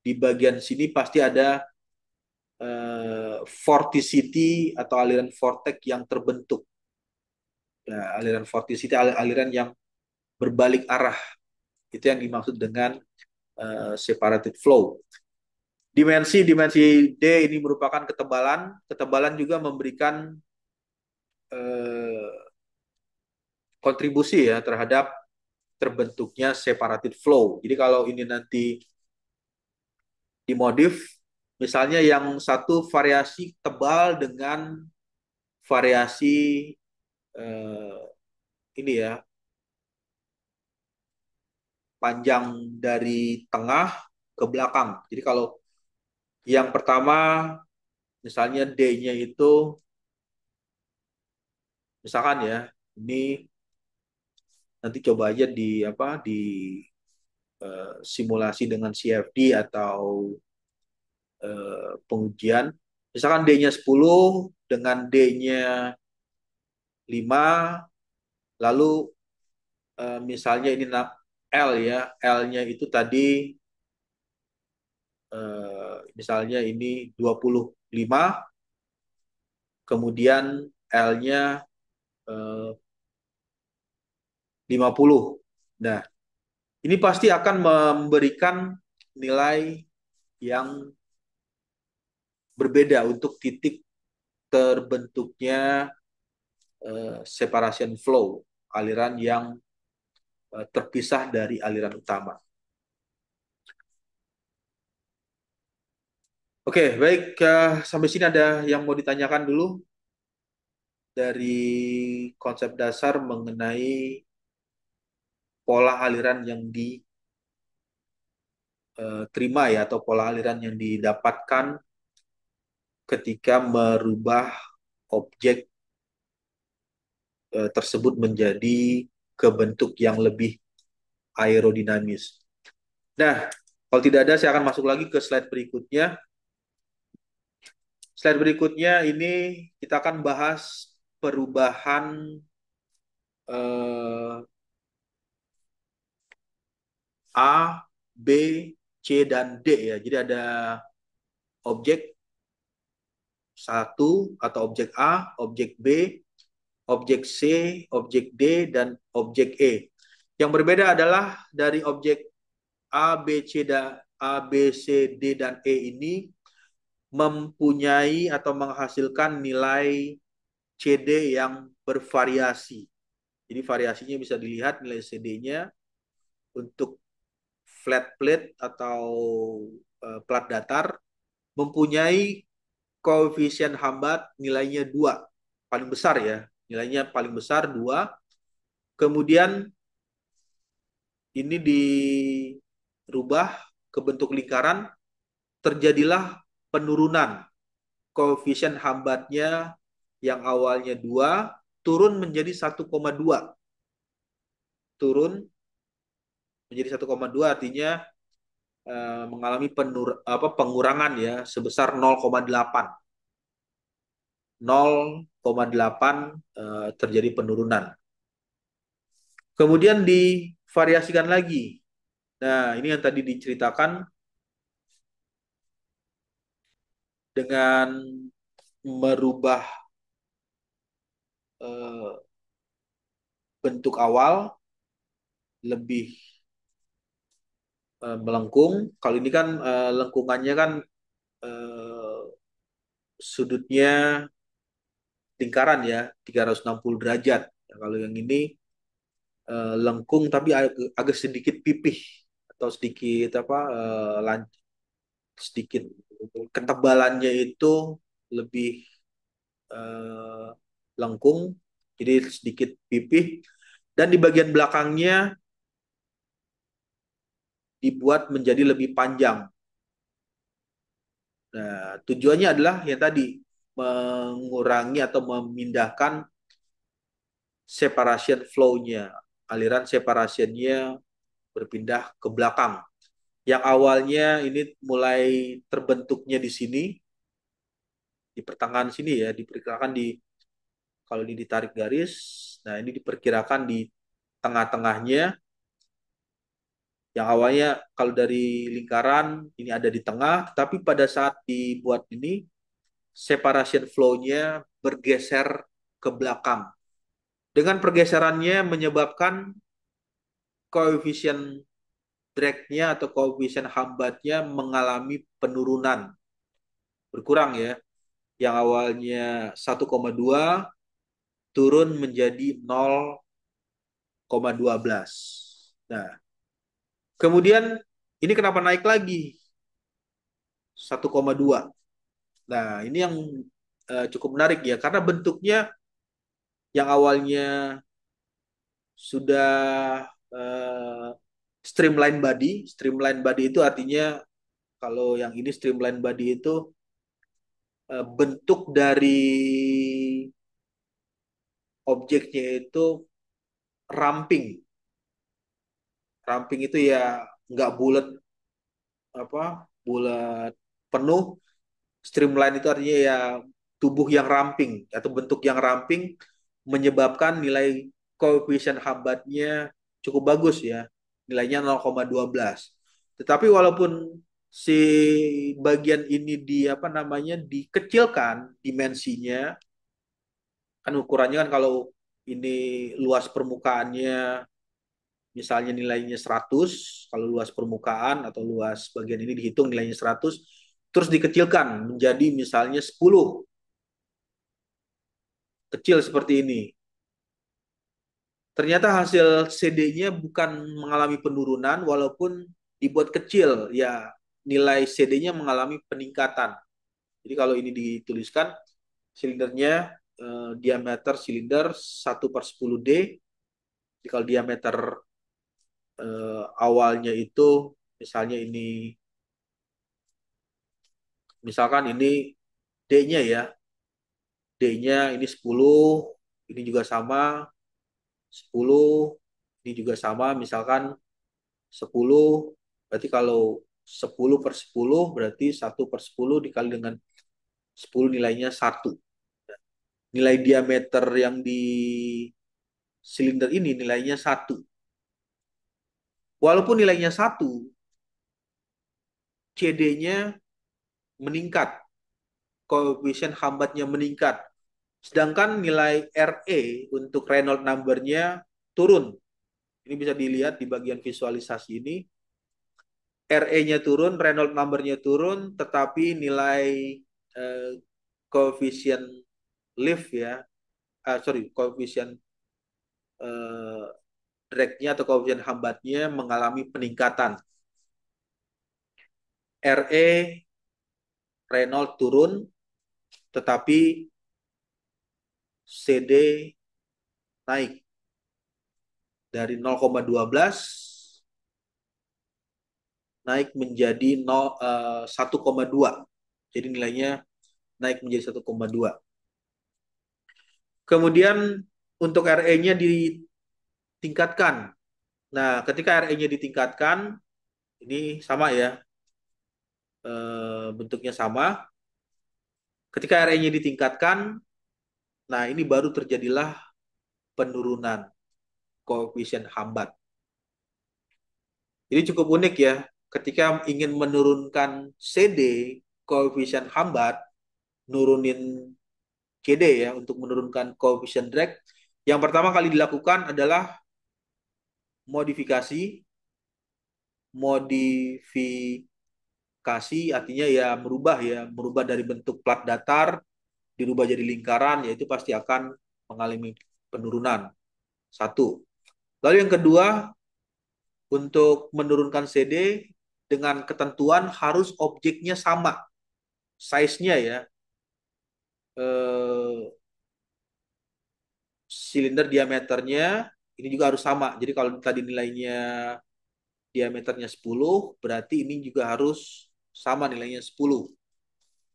Speaker 1: di bagian sini pasti ada vorticity atau aliran vortex yang terbentuk. Ya, aliran vorticity aliran yang berbalik arah. Itu yang dimaksud dengan separated flow. Dimensi D ini merupakan ketebalan. Ketebalan juga memberikan eh, kontribusi ya terhadap terbentuknya separated flow. Jadi kalau ini nanti dimodif, misalnya yang satu variasi tebal dengan variasi eh, ini ya panjang dari tengah ke belakang. Jadi kalau yang pertama misalnya D-nya itu misalkan ya ini nanti coba aja di apa di simulasi dengan CFD atau pengujian. Misalkan D-nya 10 dengan D-nya 5, lalu misalnya ini L ya, L-nya itu tadi misalnya ini 25, kemudian L-nya 50. Nah, ini pasti akan memberikan nilai yang berbeda untuk titik terbentuknya separation flow, aliran yang terpisah dari aliran utama. Oke, baik. Sampai sini ada yang mau ditanyakan dulu dari konsep dasar mengenai pola aliran yang diterima ya, atau pola aliran yang didapatkan ketika merubah objek tersebut menjadi ke bentuk yang lebih aerodinamis. Nah, kalau tidak ada, saya akan masuk lagi ke slide berikutnya. Slide berikutnya ini kita akan bahas perubahan eh, A, B, C, dan D ya. Jadi ada objek satu atau objek A, objek B, objek C, objek D, dan objek E. Yang berbeda adalah dari objek A, B, C, dan A, B, C, D, dan E ini mempunyai atau menghasilkan nilai CD yang bervariasi. Jadi variasinya bisa dilihat nilai CD-nya untuk flat plate atau plat datar mempunyai koefisien hambat nilainya 2, paling besar ya, nilainya paling besar 2. Kemudian ini dirubah ke bentuk lingkaran, terjadilah penurunan koefisien hambatnya yang awalnya 2 turun menjadi 1,2. Turun menjadi 1,2 artinya mengalami pengurangan ya sebesar 0,8. 0,8 terjadi penurunan. Kemudian divariasikan lagi. Nah, ini yang tadi diceritakan dengan merubah eh, bentuk awal lebih melengkung. Kalau ini kan lengkungannya kan eh, sudutnya lingkaran ya, 360 derajat. Nah, kalau yang ini lengkung tapi agak sedikit pipih atau sedikit sedikit ketebalannya itu lebih eh, lengkung, jadi sedikit pipih dan di bagian belakangnya dibuat menjadi lebih panjang. Nah, tujuannya adalah yang tadi mengurangi atau memindahkan separation flow-nya, aliran separationnya berpindah ke belakang. Yang awalnya ini mulai terbentuknya di sini, di pertengahan sini ya, diperkirakan di kalau ini ditarik garis, nah ini diperkirakan di tengah-tengahnya. Yang awalnya kalau dari lingkaran ini ada di tengah, tapi pada saat dibuat ini separation flow-nya bergeser ke belakang. Dengan pergeserannya menyebabkan koefisien drag-nya atau koefisien hambatnya mengalami penurunan, berkurang ya. Yang awalnya 1,2 turun menjadi 0,12. Nah, kemudian ini kenapa naik lagi 1,2? Nah, ini yang cukup menarik ya karena bentuknya yang awalnya sudah eh, streamline body. Streamline body itu artinya kalau yang ini streamline body itu bentuk dari objeknya itu ramping. Ramping itu ya nggak bulat bulat penuh. Streamline itu artinya ya tubuh yang ramping atau bentuk yang ramping menyebabkan nilai koefisien hambatnya cukup bagus ya. Nilainya 0,12. Tetapi walaupun si bagian ini dikecilkan dimensinya, kan ukurannya kan kalau ini luas permukaannya misalnya nilainya 100, kalau luas permukaan atau luas bagian ini dihitung nilainya 100, terus dikecilkan menjadi misalnya 10, kecil seperti ini. Ternyata hasil CD-nya bukan mengalami penurunan walaupun dibuat kecil, ya nilai CD-nya mengalami peningkatan. Jadi kalau ini dituliskan silindernya diameter silinder 1/10D. Jadi kalau diameter awalnya itu misalnya ini misalkan ini D-nya ya. D-nya ini 10, ini juga sama 10, ini juga sama misalkan 10, berarti kalau 10/10 berarti 1/10 dikali dengan 10 nilainya 1. Nilai diameter yang di silinder ini nilainya 1. Walaupun nilainya 1, CD-nya meningkat, koefisien hambatnya meningkat. Sedangkan nilai RE untuk Reynolds number-nya turun. Ini bisa dilihat di bagian visualisasi ini. RE-nya turun, Reynolds number-nya turun, tetapi nilai eh, koefisien lift ya, koefisien eh, drag-nya atau koefisien hambatnya mengalami peningkatan. RE Reynolds turun, tetapi CD naik dari 0,12 naik menjadi 1,2. Jadi nilainya naik menjadi 1,2. Kemudian untuk RE-nya ditingkatkan. Nah, ketika RE-nya ditingkatkan, ini sama ya, bentuknya sama. Ketika RE-nya ditingkatkan, nah ini baru terjadilah penurunan koefisien hambat. Jadi cukup unik ya, ketika ingin menurunkan CD, koefisien hambat, nurunin KD ya, untuk menurunkan koefisien drag, yang pertama kali dilakukan adalah modifikasi. Modifikasi artinya ya merubah dari bentuk plat datar, dirubah jadi lingkaran, yaitu pasti akan mengalami penurunan. Satu. Lalu yang kedua, untuk menurunkan CD dengan ketentuan harus objeknya sama, size-nya ya, eh, silinder diameternya ini juga harus sama. Jadi kalau tadi nilainya diameternya 10, berarti ini juga harus sama nilainya 10.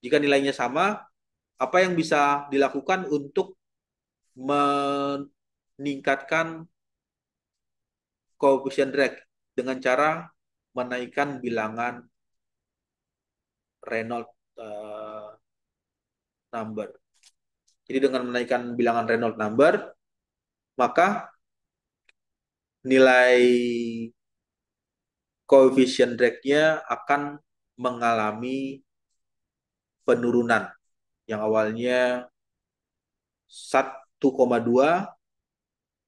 Speaker 1: Jika nilainya sama, apa yang bisa dilakukan untuk meningkatkan koefisien drag dengan cara menaikkan bilangan Reynolds number. Jadi dengan menaikkan bilangan Reynolds number, maka nilai koefisien drag-nya akan mengalami penurunan yang awalnya 1,2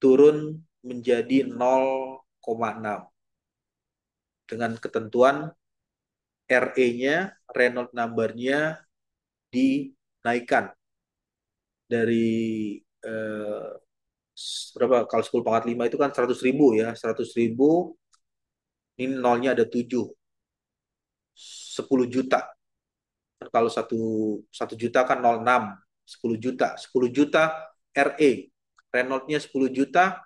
Speaker 1: turun menjadi 0,6 dengan ketentuan RE-nya, Reynolds number-nya dinaikkan dari eh, berapa, kalau 10 pangkat 5 itu kan 100.000 ya, 100.000 ini nolnya ada 7, 10 juta. Kalau satu 1 juta kan 0,6, 10 juta, 10 juta RE, Reynolds-nya 10 juta,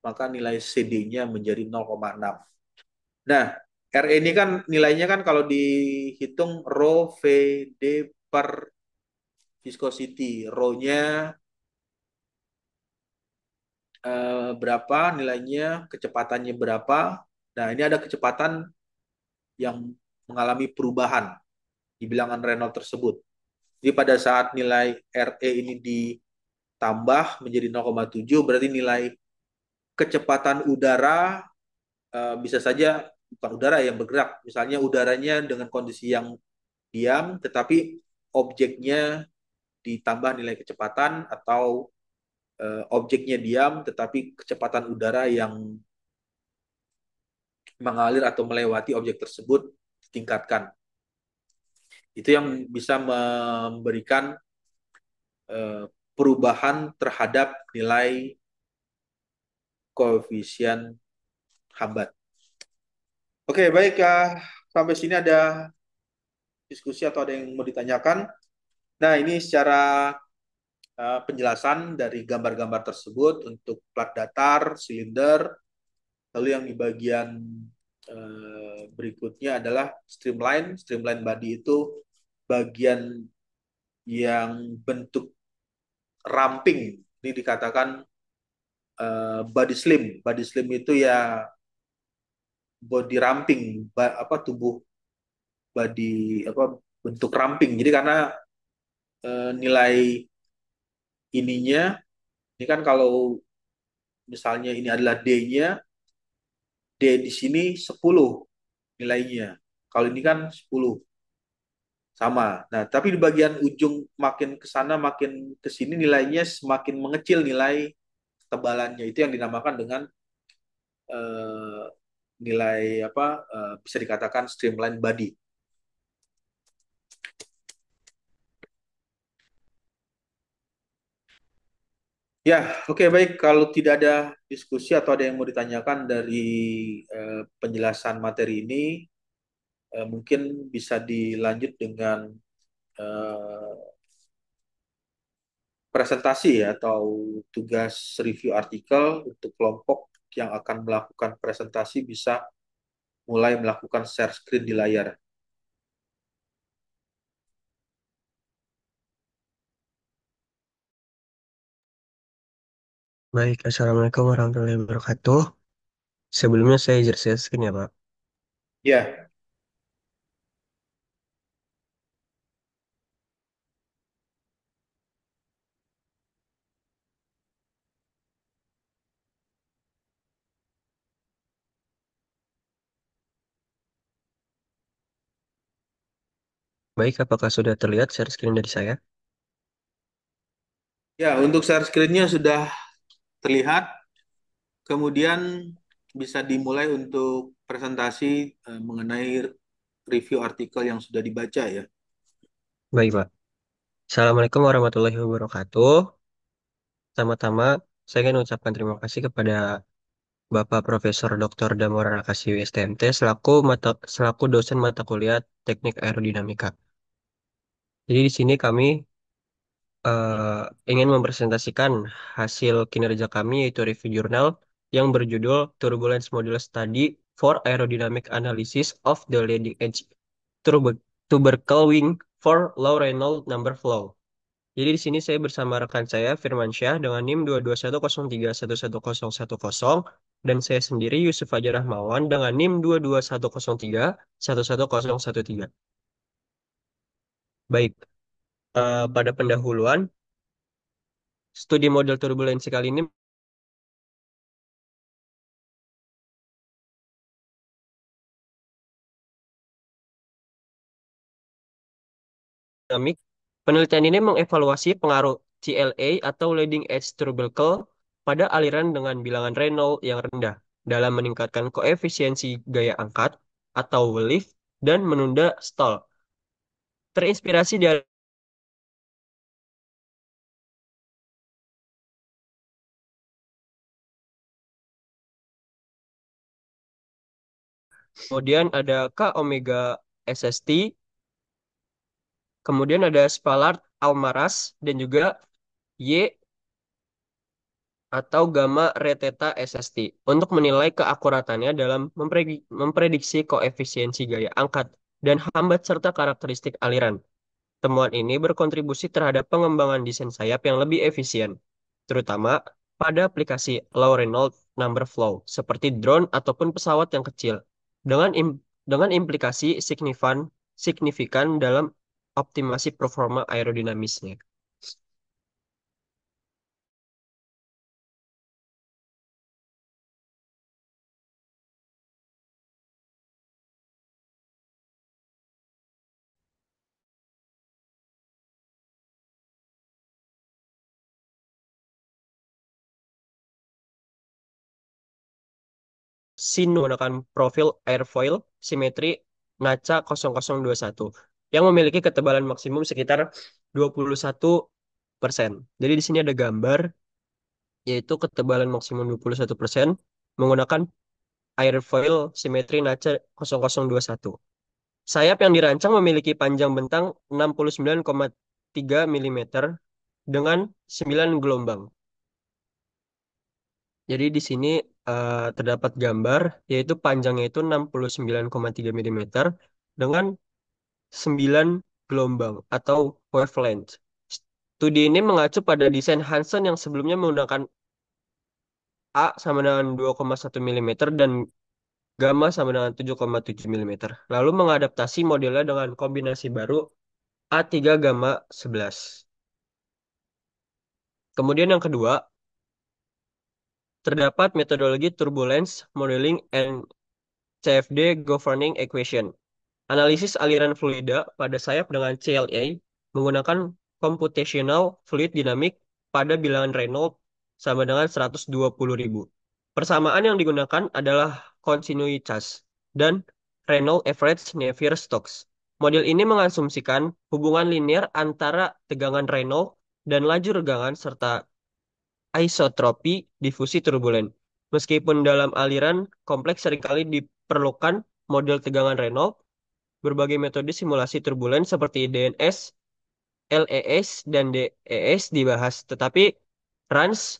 Speaker 1: maka nilai CD-nya menjadi 0,6. Nah, RE ini kan nilainya kan kalau dihitung rho VD per viscosity. Rho-nya berapa nilainya, kecepatannya berapa. Nah, ini ada kecepatan yang mengalami perubahan di bilangan Reynolds tersebut. Jadi pada saat nilai RE ini ditambah menjadi 0,7, berarti nilai kecepatan udara bisa saja bukan udara yang bergerak. Misalnya udaranya dengan kondisi yang diam, tetapi objeknya ditambah nilai kecepatan, atau objeknya diam, tetapi kecepatan udara yang mengalir atau melewati objek tersebut ditingkatkan. Itu yang bisa memberikan perubahan terhadap nilai koefisien hambat. Oke, baik ya. Sampai sini ada diskusi atau ada yang mau ditanyakan? Nah, ini secara penjelasan dari gambar-gambar tersebut untuk plat datar, silinder, lalu yang di bagian berikutnya adalah streamline. Streamline body itu bagian yang bentuk ramping. Ini dikatakan body slim. Body slim itu ya body ramping, apa tubuh body apa bentuk ramping. Jadi karena nilai ininya, ini kan kalau misalnya ini adalah D-nya, D di sini 10 nilainya. Kalau ini kan 10 sama. Nah, tapi di bagian ujung makin ke sana makin ke sini nilainya semakin mengecil nilai ketebalannya. Itu yang dinamakan dengan eh, nilai apa bisa dikatakan streamline body. Ya, oke baik. Kalau tidak ada diskusi atau ada yang mau ditanyakan dari penjelasan materi ini, mungkin bisa dilanjut dengan eh, presentasi ya, atau tugas review artikel untuk kelompok yang akan melakukan presentasi bisa mulai melakukan share screen di layar.
Speaker 3: Baik, Assalamualaikum warahmatullahi wabarakatuh. Sebelumnya saya jelaskan ya, Pak.
Speaker 1: Ya,
Speaker 3: Baik, apakah sudah terlihat share screen dari saya?
Speaker 1: ya untuk share screen-nya sudah terlihat. Kemudian bisa dimulai untuk presentasi mengenai review artikel yang sudah dibaca ya.
Speaker 3: Baik, Pak. Assalamualaikum warahmatullahi wabarakatuh. Pertama-tama, saya ingin mengucapkan terima kasih kepada Bapak Profesor Dr. Damoral Akasio STMT selaku dosen mata kuliah Teknik Aerodinamika. Jadi di sini kami ingin mempresentasikan hasil kinerja kami yaitu review jurnal yang berjudul Turbulence Model Study for Aerodynamic Analysis of the Leading Edge Tubercle Wing for Low Reynolds Number Flow. Jadi di sini saya bersama rekan saya Firmansyah dengan NIM 221031110 dan saya sendiri Yusuf Fajar Rahmawan dengan NIM 22103111013. Baik, pada pendahuluan studi model turbulensi kali ini dinamik. Penelitian ini mengevaluasi pengaruh CLA atau leading edge tubercle pada aliran dengan bilangan Reynolds yang rendah dalam meningkatkan koefisiensi gaya angkat atau lift dan menunda stall. Terinspirasi dari kemudian ada K omega SST, kemudian ada Spalart Almaraz dan juga Y atau gamma reteta SST untuk menilai keakuratannya dalam memprediksi koefisiensi gaya angkat dan hambat serta karakteristik aliran. Temuan ini berkontribusi terhadap pengembangan desain sayap yang lebih efisien, terutama pada aplikasi low Reynolds number flow seperti drone ataupun pesawat yang kecil, dengan implikasi signifikan dalam optimasi performa aerodinamisnya. SIN menggunakan profil airfoil simetri NACA 0021 yang memiliki ketebalan maksimum sekitar 21%. Jadi di sini ada gambar yaitu ketebalan maksimum 21% menggunakan airfoil simetri NACA 0021. Sayap yang dirancang memiliki panjang bentang 69,3 mm dengan 9 gelombang. Jadi di sini terdapat gambar yaitu panjangnya itu 69,3 mm dengan 9 gelombang atau wavelength. Studi ini mengacu pada desain Hansen yang sebelumnya menggunakan A sama dengan 2,1 mm dan gamma sama dengan 7,7 mm. Lalu mengadaptasi modelnya dengan kombinasi baru A3 gamma 11. Kemudian yang kedua, terdapat metodologi turbulence modeling and CFD governing equation. Analisis aliran fluida pada sayap dengan CLA menggunakan computational fluid dynamic pada bilangan Reynolds sama dengan 120.000. Persamaan yang digunakan adalah continuitas dan Reynolds average Navier-Stokes. Model ini mengasumsikan hubungan linear antara tegangan Reynolds dan laju regangan serta isotropi difusi turbulen. Meskipun dalam aliran kompleks seringkali diperlukan model tegangan Reynolds, berbagai metode simulasi turbulen seperti DNS, LES, dan DES dibahas, tetapi RANS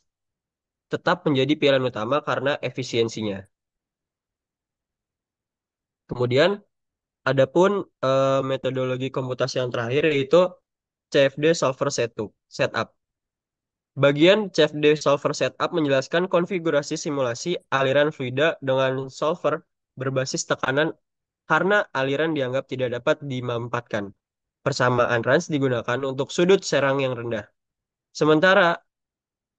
Speaker 3: tetap menjadi pilihan utama karena efisiensinya. Kemudian adapun metodologi komputasi yang terakhir yaitu CFD Solver Setup. Bagian CFD Solver Setup menjelaskan konfigurasi simulasi aliran fluida dengan solver berbasis tekanan karena aliran dianggap tidak dapat dimampatkan. Persamaan Rans digunakan untuk sudut serang yang rendah. Sementara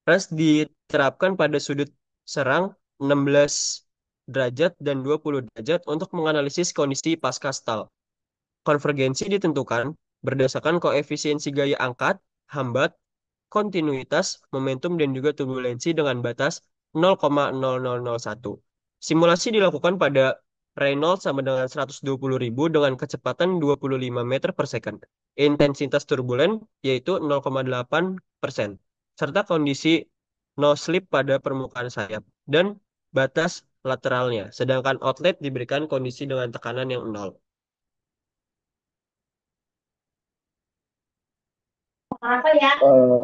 Speaker 3: Rans diterapkan pada sudut serang 16 derajat dan 20 derajat untuk menganalisis kondisi pasca stall. Konvergensi ditentukan berdasarkan koefisiensi gaya angkat, hambat, kontinuitas, momentum, dan juga turbulensi dengan batas 0,0001. Simulasi dilakukan pada Reynolds sama dengan 120.000 dengan kecepatan 25 meter per second. Intensitas turbulen yaitu 0,8%, serta kondisi no slip pada permukaan sayap, dan batas lateralnya, sedangkan outlet diberikan kondisi dengan tekanan yang nol.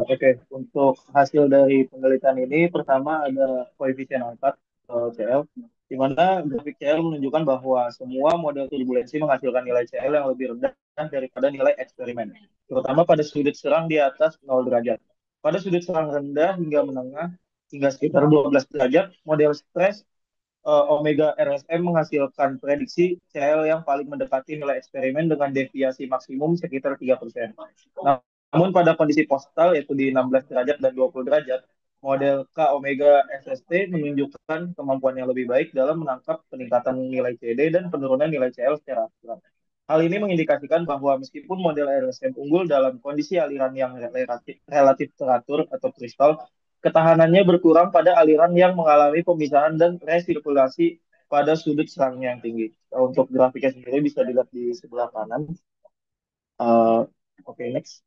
Speaker 4: Oke, untuk hasil dari penelitian ini, pertama ada koefisien angkat CL, di mana grafik CL menunjukkan bahwa semua model turbulensi menghasilkan nilai CL yang lebih rendah daripada nilai eksperimen, terutama pada sudut serang di atas 0 derajat. Pada sudut serang rendah hingga menengah, hingga sekitar 12 derajat, model stres Omega RSM menghasilkan prediksi CL yang paling mendekati nilai eksperimen dengan deviasi maksimum sekitar 3%. Namun pada kondisi postal yaitu di 16 derajat dan 20 derajat, model K Omega SST menunjukkan kemampuan yang lebih baik dalam menangkap peningkatan nilai CD dan penurunan nilai CL secara akurat. Hal ini mengindikasikan bahwa meskipun model RSM unggul dalam kondisi aliran yang relatif teratur atau kristal, ketahanannya berkurang pada aliran yang mengalami pemisahan dan resirkulasi pada sudut serangnya yang tinggi. Untuk grafiknya sendiri bisa dilihat di sebelah kanan. Oke, next.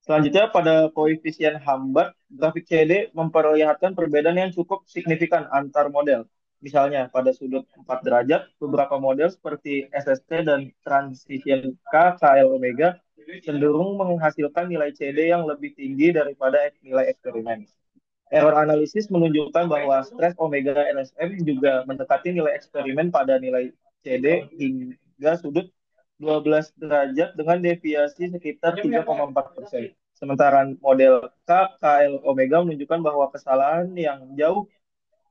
Speaker 4: Selanjutnya pada koefisien hambat, grafik CD memperlihatkan perbedaan yang cukup signifikan antar model. Misalnya pada sudut 4 derajat, beberapa model seperti SST dan Transition K, KL Omega cenderung menghasilkan nilai CD yang lebih tinggi daripada nilai eksperimen. Error analisis menunjukkan bahwa stres omega LSM juga mendekati nilai eksperimen pada nilai CD hingga sudut 12 derajat dengan deviasi sekitar 3,4%. Sementara model K, KL omega menunjukkan bahwa kesalahan yang jauh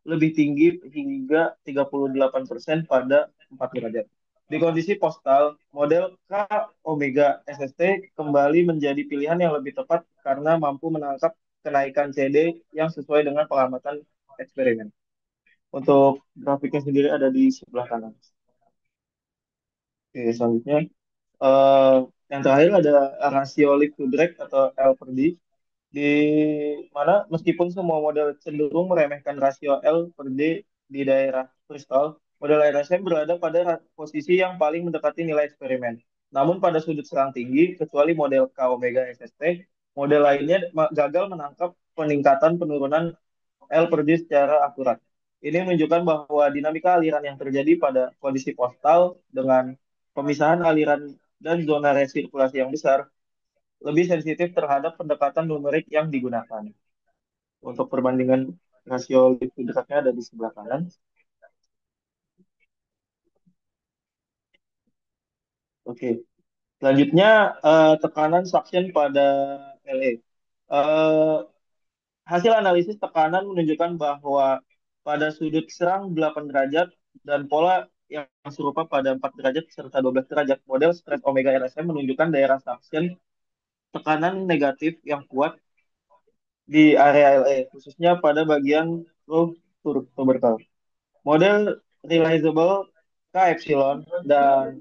Speaker 4: lebih tinggi hingga 38% pada 4 derajat. Di kondisi postal, model K Omega SST kembali menjadi pilihan yang lebih tepat karena mampu menangkap kenaikan CD yang sesuai dengan pengamatan eksperimen. Untuk grafiknya sendiri ada di sebelah kanan. Oke, selanjutnya eh, yang terakhir ada rasio lift to drag atau L per D, di mana meskipun semua model cenderung meremehkan rasio L per D di daerah kristal, model RSM berada pada posisi yang paling mendekati nilai eksperimen. Namun pada sudut serang tinggi, kecuali model K Omega SST, model lainnya gagal menangkap peningkatan penurunan L per D secara akurat. Ini menunjukkan bahwa dinamika aliran yang terjadi pada kondisi postal dengan pemisahan aliran dan zona resirkulasi yang besar lebih sensitif terhadap pendekatan numerik yang digunakan. Untuk perbandingan rasio likuiditasnya ada di sebelah kanan. Oke, selanjutnya tekanan suction pada LA. Eh, Hasil analisis tekanan menunjukkan bahwa pada sudut serang 8 derajat dan pola yang serupa pada 4 derajat serta 12 derajat, model stres omega LSM menunjukkan daerah suction tekanan negatif yang kuat di area LA, khususnya pada bagian low tubercle. Model realizable K epsilon dan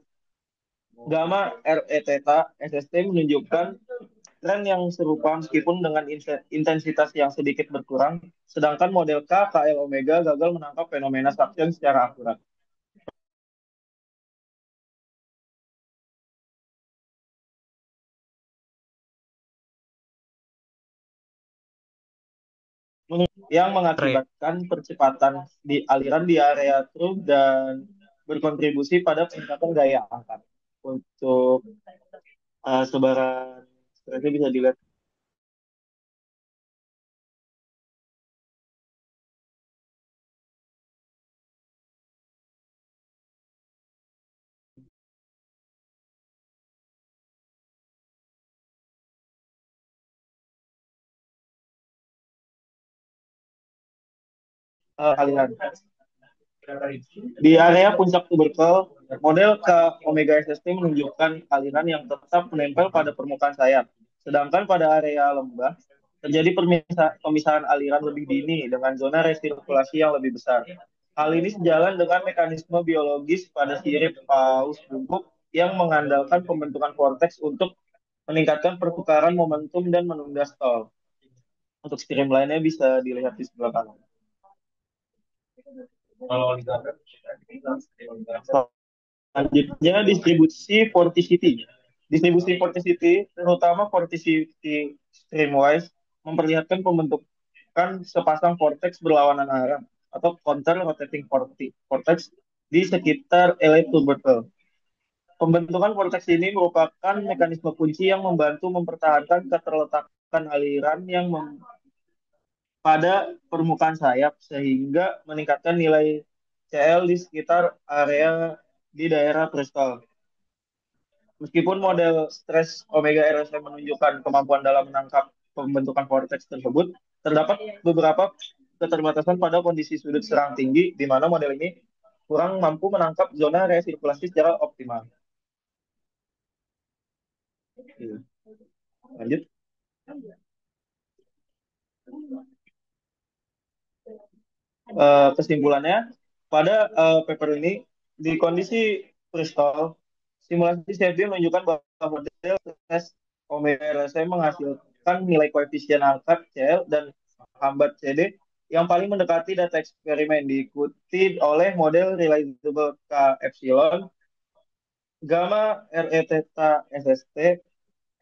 Speaker 4: gamma RE theta SST menunjukkan tren yang serupa meskipun dengan intensitas yang sedikit berkurang, sedangkan model K KL omega gagal menangkap fenomena suction secara akurat. Yang
Speaker 3: Re-
Speaker 4: mengakibatkan percepatan di aliran di area true dan berkontribusi pada peningkatan gaya angkat. Untuk sebaran stresnya bisa dilihat aliran. Di area puncak tuberkel, model K omega SST menunjukkan aliran yang tetap menempel pada permukaan sayap. Sedangkan pada area lembah, terjadi pemisahan aliran lebih dini dengan zona resirkulasi yang lebih besar. Hal ini sejalan dengan mekanisme biologis pada sirip paus bungkuk yang mengandalkan pembentukan vortex untuk meningkatkan pertukaran momentum dan menunda stall. Untuk streamline-nya bisa dilihat di sebelah kanan. Selanjutnya distribusi vorticity. Distribusi vorticity, terutama vorticity streamwise, memperlihatkan pembentukan sepasang vortex berlawanan arah atau counter rotating vortex di sekitar elite tubercle. Pembentukan vortex ini merupakan mekanisme kunci yang membantu mempertahankan keterletakan aliran yang pada permukaan sayap sehingga meningkatkan nilai CL di sekitar area di daerah kristal. Meskipun model stres omega RSM menunjukkan kemampuan dalam menangkap pembentukan vortex tersebut, terdapat beberapa keterbatasan pada kondisi sudut serang tinggi di mana model ini kurang mampu menangkap zona resirkulasi secara optimal. Lanjut. Kesimpulannya, pada paper ini, di kondisi kristal, simulasi CFD menunjukkan bahwa model tes omega RSM menghasilkan nilai koefisien angkat CL dan hambat CD yang paling mendekati data eksperimen, diikuti oleh model realizable K epsilon, gamma RE theta SST,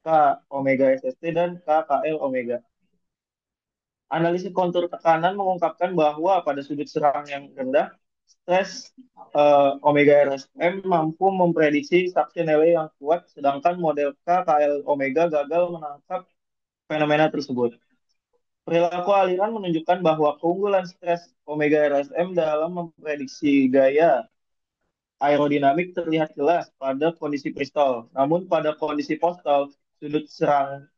Speaker 4: K omega SST, dan KKL omega. Analisis kontur tekanan mengungkapkan bahwa pada sudut serang yang rendah, stres omega RSM mampu memprediksi suction LA yang kuat, sedangkan model KKL omega gagal menangkap fenomena tersebut. Perilaku aliran menunjukkan bahwa keunggulan stres omega RSM dalam memprediksi gaya aerodinamik terlihat jelas pada kondisi pistol. Namun pada kondisi postal, sudut serang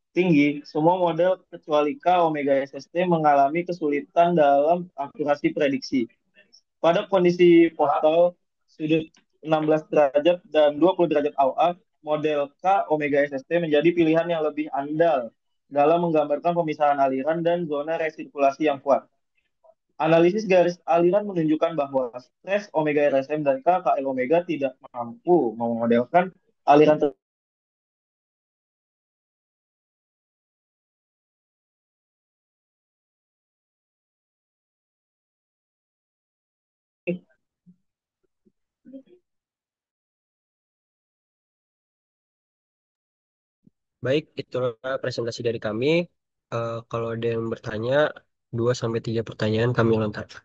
Speaker 4: tinggi, semua model kecuali K omega SST mengalami kesulitan dalam akurasi prediksi. Pada kondisi postal, sudut 16 derajat dan 20 derajat AOA, model K omega SST menjadi pilihan yang lebih andal dalam menggambarkan pemisahan aliran dan zona resirkulasi yang kuat. Analisis garis aliran menunjukkan bahwa stres omega RSM dan KKL omega tidak mampu memodelkan aliran
Speaker 3: Baik, itulah presentasi dari kami. Kalau ada yang bertanya, 2 sampai 3 pertanyaan kami lontarkan.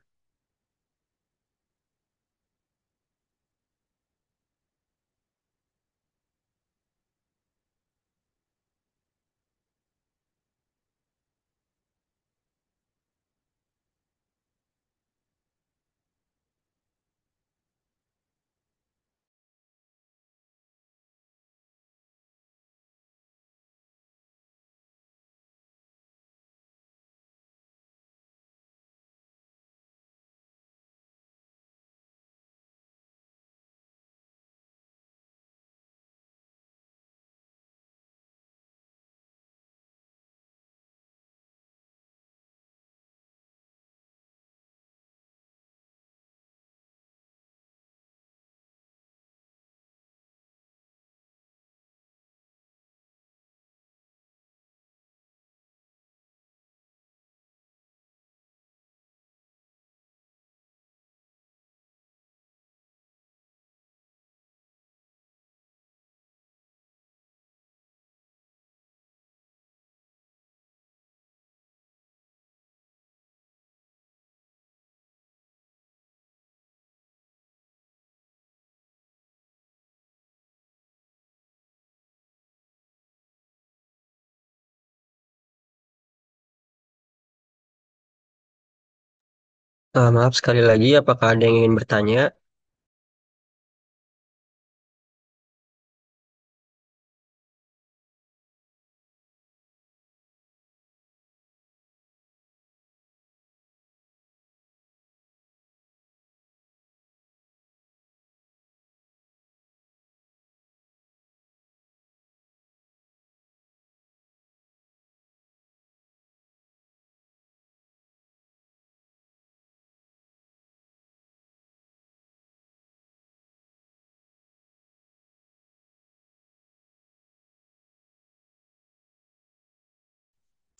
Speaker 3: Maaf sekali lagi, apakah ada yang ingin bertanya?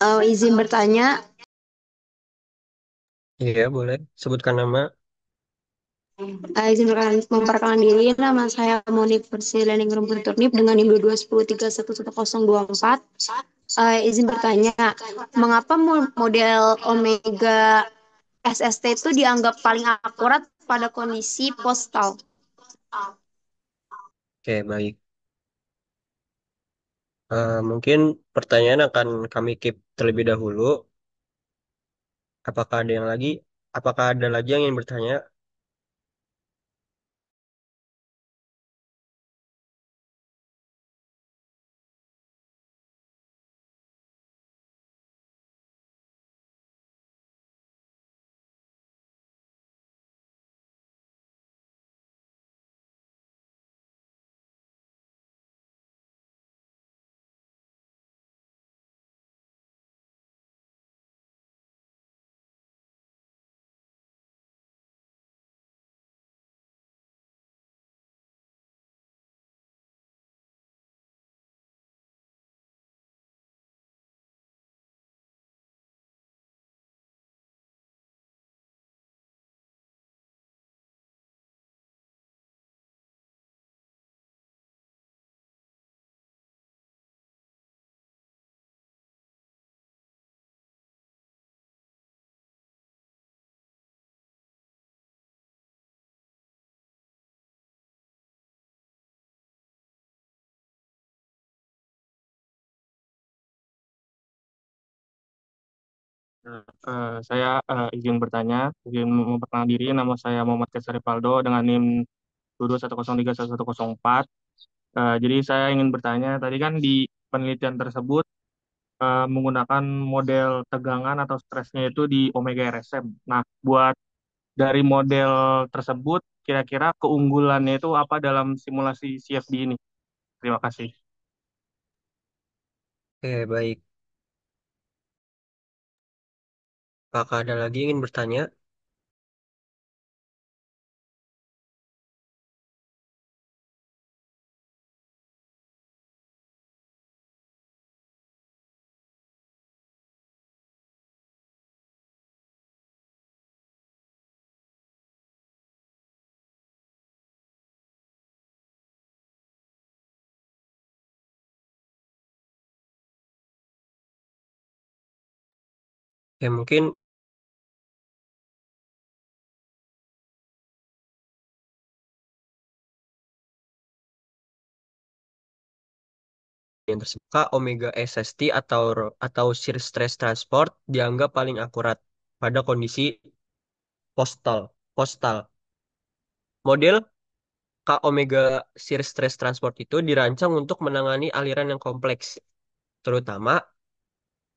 Speaker 5: Izin bertanya,
Speaker 3: Iya, boleh. Sebutkan nama.
Speaker 5: izin memperkenalkan diri. Nama saya Monik Versi Lening Rumpun Turnip dengan NIM 2210311024. Izin bertanya, mengapa model Omega SST itu dianggap paling akurat pada kondisi postal?
Speaker 3: Oke, baik. Mungkin pertanyaan akan kami keep terlebih dahulu. Apakah ada yang lagi? Apakah ada lagi yang ingin bertanya?
Speaker 2: Nah, saya izin bertanya, izin memperkenalkan diri. Nama saya Muhammad Kesari Paldo dengan NIM 2210311104. Jadi saya ingin bertanya, tadi kan di penelitian tersebut menggunakan model tegangan atau stresnya itu di Omega RSM. Nah, buat dari model tersebut, kira-kira keunggulannya itu apa dalam simulasi CFD ini? Terima kasih.
Speaker 3: Oke, baik. Apakah ada lagi yang ingin bertanya? Ya, mungkin yang tersebut Omega SST atau shear stress transport dianggap paling akurat pada kondisi postal. Postal. Model K Omega shear stress transport itu dirancang untuk menangani aliran yang kompleks, terutama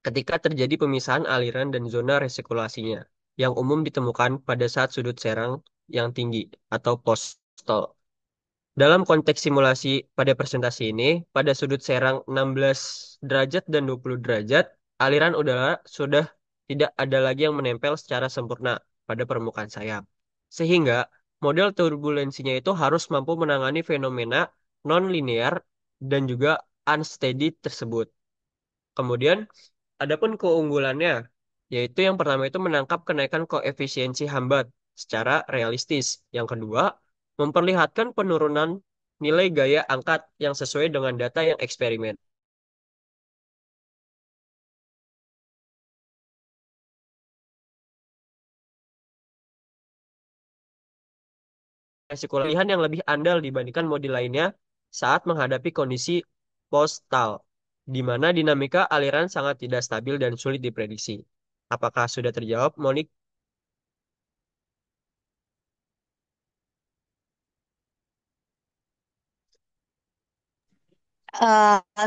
Speaker 3: ketika terjadi pemisahan aliran dan zona resirkulasinya, yang umum ditemukan pada saat sudut serang yang tinggi atau postal. Dalam konteks simulasi pada presentasi ini, pada sudut serang 16 derajat dan 20 derajat, aliran udara sudah tidak ada lagi yang menempel secara sempurna pada permukaan sayap. Sehingga model turbulensinya itu harus mampu menangani fenomena non-linear dan juga unsteady tersebut. Kemudian, adapun keunggulannya, yaitu yang pertama itu menangkap kenaikan koefisiensi hambat secara realistis. Yang kedua, memperlihatkan penurunan nilai gaya angkat yang sesuai dengan data yang eksperimen. Resiko pilihan yang lebih andal dibandingkan model lainnya saat menghadapi kondisi postal, di mana dinamika aliran sangat tidak stabil dan sulit diprediksi. Apakah sudah terjawab, Monik?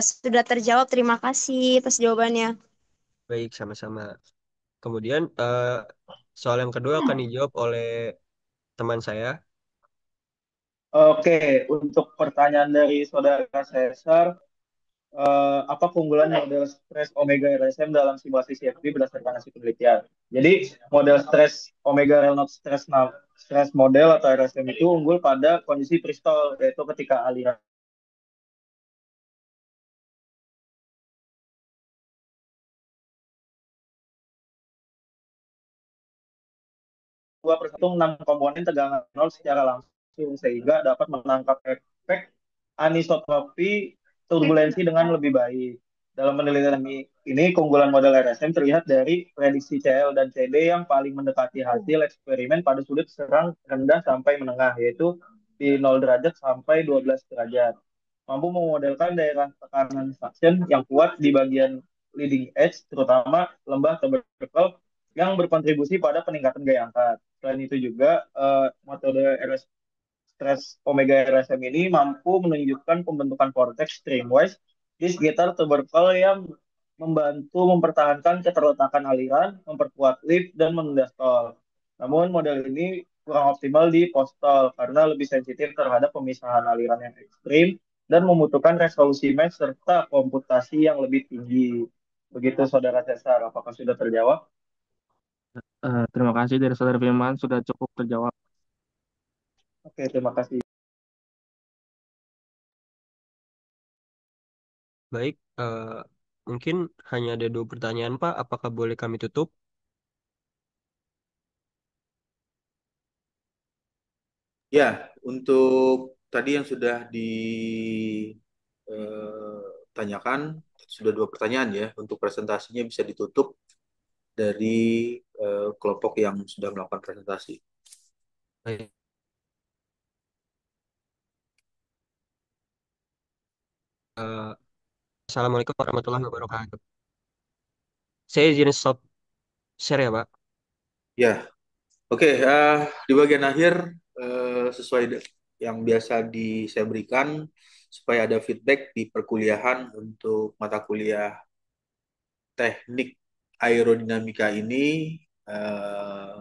Speaker 5: Sudah terjawab, terima kasih atas jawabannya.
Speaker 3: Baik, sama-sama. Kemudian soal yang kedua akan dijawab oleh teman saya.
Speaker 4: Oke, untuk pertanyaan dari saudara Cesar, apa keunggulan model stres omega RSM dalam simulasi CFD berdasarkan hasil penelitian? Jadi, model stres omega Reynolds stress model atau RSM itu unggul pada kondisi kristol, yaitu ketika aliran dua persatu 6 komponen tegangan nol secara langsung sehingga dapat menangkap efek anisotropi turbulensi dengan lebih baik. Dalam penelitian ini, keunggulan model RSM terlihat dari prediksi CL dan CD yang paling mendekati hasil eksperimen pada sudut serang rendah sampai menengah, yaitu di 0 derajat sampai 12 derajat. Mampu memodelkan daerah tekanan suction yang kuat di bagian leading edge, terutama lembah tubercle yang berkontribusi pada peningkatan gaya angkat. Selain itu juga, metode RS stress omega RSM ini mampu menunjukkan pembentukan vortex streamwise di sekitar tubercle yang membantu mempertahankan keterletakan aliran, memperkuat lift, dan menunda stall. Namun model ini kurang optimal di post-stall karena lebih sensitif terhadap pemisahan aliran yang ekstrim dan membutuhkan resolusi mesh serta komputasi yang lebih tinggi. Begitu Saudara Cesar, apakah sudah terjawab?
Speaker 2: Terima kasih dari Saudara Firman sudah cukup terjawab.
Speaker 4: Oke, terima kasih.
Speaker 3: Baik, mungkin hanya ada 2 pertanyaan, Pak. Apakah boleh kami tutup?
Speaker 1: Ya, untuk tadi yang sudah ditanyakan, sudah 2 pertanyaan ya. Untuk presentasinya bisa ditutup dari kelompok yang sudah melakukan presentasi.
Speaker 3: Baik. Eh, Assalamualaikum warahmatullahi wabarakatuh. Saya izin stop share ya, Pak.
Speaker 1: Ya, oke. Di bagian akhir, sesuai yang biasa saya berikan, supaya ada feedback di perkuliahan untuk mata kuliah teknik aerodinamika ini, eh,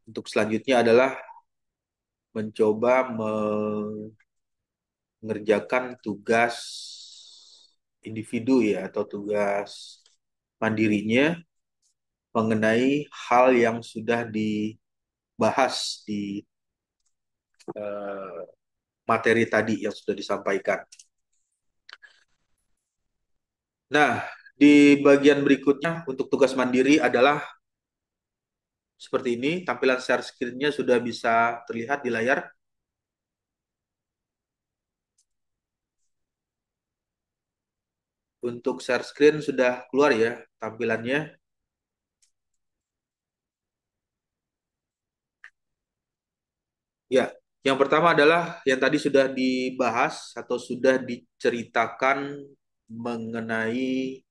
Speaker 1: untuk selanjutnya adalah mencoba mengerjakan tugas individu ya, atau tugas mandirinya mengenai hal yang sudah dibahas di eh, materi tadi yang sudah disampaikan. Nah, di bagian berikutnya untuk tugas mandiri adalah seperti ini. Tampilan share screen-nya sudah bisa terlihat di layar. Untuk share screen sudah keluar ya tampilannya. Ya, yang pertama adalah yang tadi sudah dibahas atau sudah diceritakan mengenai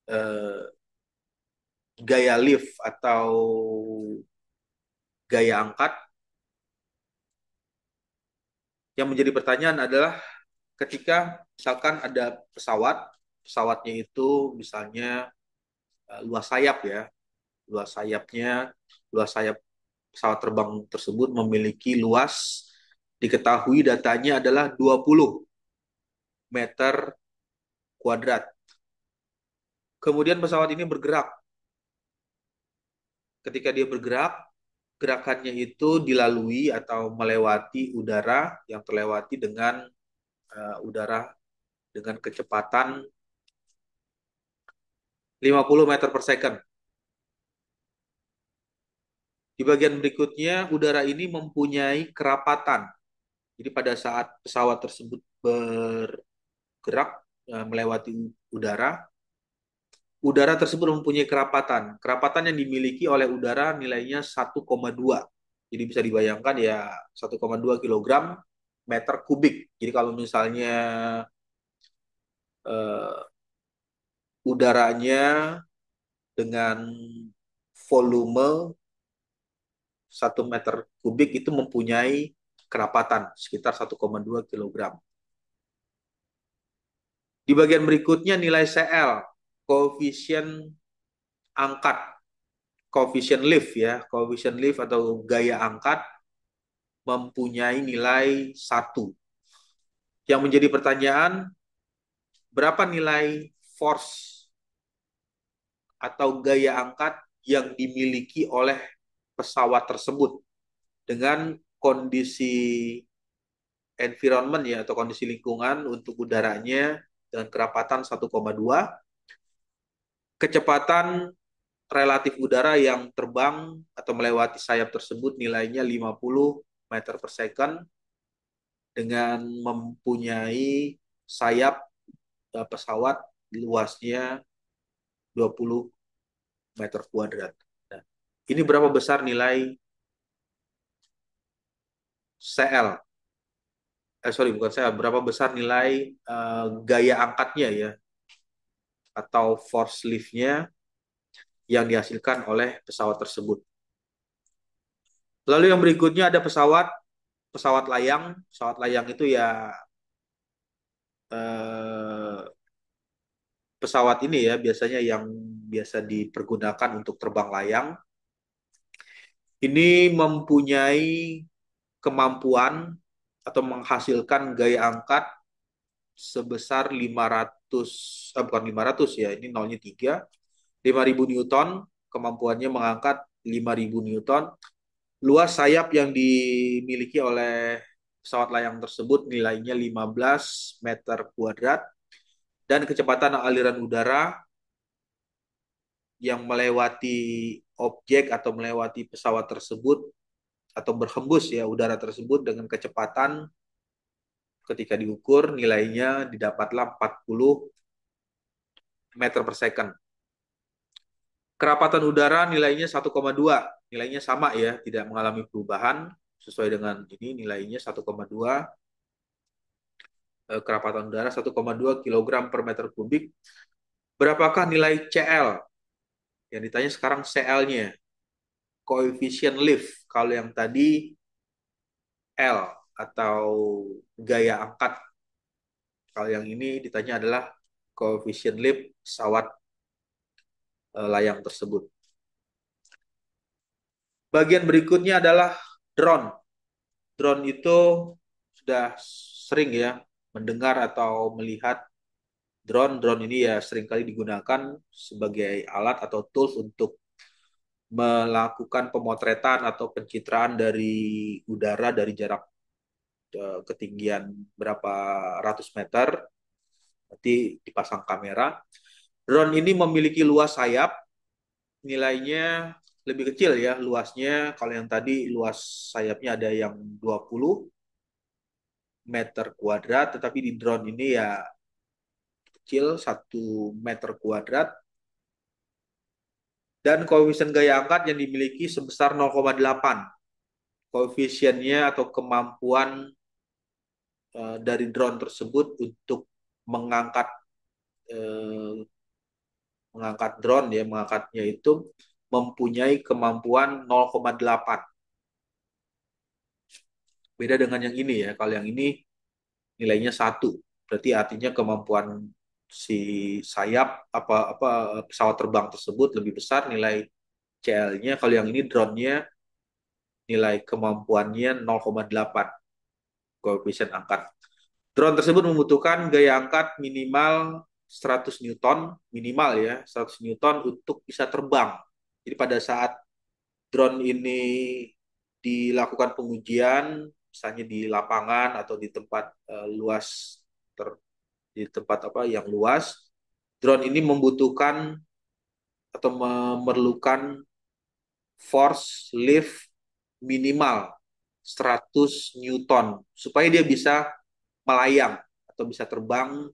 Speaker 1: eh, gaya lift atau gaya angkat. Yang menjadi pertanyaan adalah ketika misalkan ada pesawatnya itu misalnya luas sayap ya, luas sayapnya, luas sayap pesawat terbang tersebut memiliki luas, diketahui datanya adalah 20 meter kuadrat. Kemudian pesawat ini bergerak. Ketika dia bergerak, gerakannya itu dilalui atau melewati udara yang terlewati dengan udara dengan kecepatan 50 meter per second. Di bagian berikutnya, udara ini mempunyai kerapatan. Jadi pada saat pesawat tersebut bergerak melewati udara, udara tersebut mempunyai kerapatan. Kerapatan yang dimiliki oleh udara nilainya 1,2. Jadi bisa dibayangkan ya 1,2 kilogram meter kubik. Jadi kalau misalnya eh, udaranya dengan volume 1 meter kubik itu mempunyai kerapatan sekitar 1,2 kilogram. Di bagian berikutnya nilai CL, koefisien angkat, koefisien lift ya, koefisien lift atau gaya angkat mempunyai nilai 1. Yang menjadi pertanyaan, berapa nilai force atau gaya angkat yang dimiliki oleh pesawat tersebut dengan kondisi environment ya atau kondisi lingkungan untuk udaranya dengan kerapatan 1,2, kecepatan relatif udara yang terbang atau melewati sayap tersebut nilainya 50 meter per second dengan mempunyai sayap pesawat luasnya 20 meter kuadrat. Nah, ini berapa besar nilai CL? Sorry, bukan CL. Berapa besar nilai gaya angkatnya ya, atau force lift-nya yang dihasilkan oleh pesawat tersebut. Lalu yang berikutnya ada pesawat layang. Pesawat layang itu ya eh, pesawat ini ya biasanya yang biasa dipergunakan untuk terbang layang. Ini mempunyai kemampuan atau menghasilkan gaya angkat sebesar 500, bukan 500 ya, ini nolnya 3, 5.000 Newton, kemampuannya mengangkat 5.000 Newton. Luas sayap yang dimiliki oleh pesawat layang tersebut nilainya 15 meter kuadrat dan kecepatan aliran udara yang melewati objek atau melewati pesawat tersebut atau berhembus ya udara tersebut dengan kecepatan ketika diukur nilainya didapatlah 40 meter per second. Kerapatan udara nilainya 1,2, nilainya sama ya, tidak mengalami perubahan sesuai dengan ini nilainya 1,2, kerapatan udara 1,2 kg per meter kubik. Berapakah nilai CL? Yang ditanya sekarang CL-nya, coefficient lift. Kalau yang tadi L atau gaya angkat. Kalau yang ini ditanya adalah coefficient lift pesawat layang tersebut. Bagian berikutnya adalah drone. Drone itu sudah sering ya mendengar atau melihat drone. Drone ini ya seringkali digunakan sebagai alat atau tools untuk melakukan pemotretan atau pencitraan dari udara dari jarak ketinggian berapa ratus meter. Nanti dipasang kamera. Drone ini memiliki luas sayap, nilainya lebih kecil ya luasnya. Kalau yang tadi luas sayapnya ada yang 20 meter kuadrat, tetapi di drone ini ya kecil 1 meter kuadrat. Dan koefisien gaya angkat yang dimiliki sebesar 0,8. Koefisiennya atau kemampuan dari drone tersebut untuk mengangkat eh, drone ya, mengangkatnya itu mempunyai kemampuan 0,8. Beda dengan yang ini ya. Kalau yang ini nilainya 1. Berarti artinya kemampuan si sayap apa pesawat terbang tersebut lebih besar nilai CL-nya. Kalau yang ini drone-nya nilai kemampuannya 0,8 koefisien angkat. Drone tersebut membutuhkan gaya angkat minimal 100 Newton, minimal ya, 100 Newton untuk bisa terbang. Jadi pada saat drone ini dilakukan pengujian, misalnya di lapangan atau di tempat luas, di tempat apa yang luas, drone ini membutuhkan atau memerlukan force lift minimal 100 Newton supaya dia bisa melayang atau bisa terbang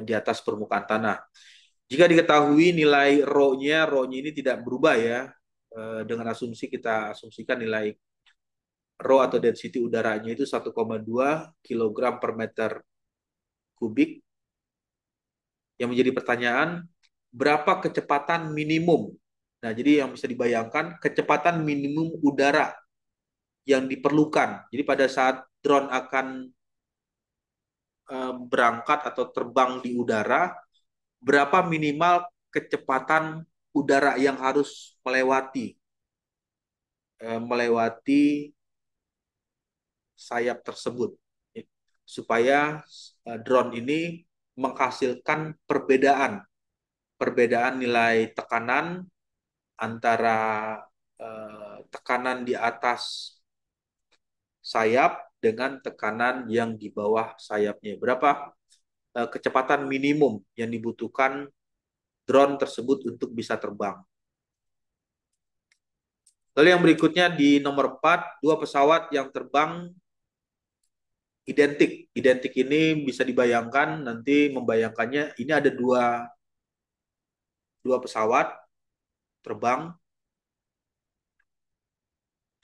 Speaker 1: di atas permukaan tanah. Jika diketahui nilai rho-nya ini tidak berubah ya, dengan asumsi kita asumsikan nilai rho atau density udaranya itu 1,2 kg per meter kubik. Yang menjadi pertanyaan, berapa kecepatan minimum? Nah, jadi yang bisa dibayangkan kecepatan minimum udara yang diperlukan. Jadi pada saat drone akan berangkat atau terbang di udara, berapa minimal kecepatan udara yang harus melewati sayap tersebut supaya drone ini menghasilkan perbedaan nilai tekanan antara tekanan di atas sayap dengan tekanan yang di bawah sayapnya. Berapa kecepatan minimum yang dibutuhkan drone tersebut untuk bisa terbang. Lalu yang berikutnya di nomor 4, dua pesawat yang terbang identik. Identik ini bisa dibayangkan, nanti membayangkannya ini ada dua pesawat terbang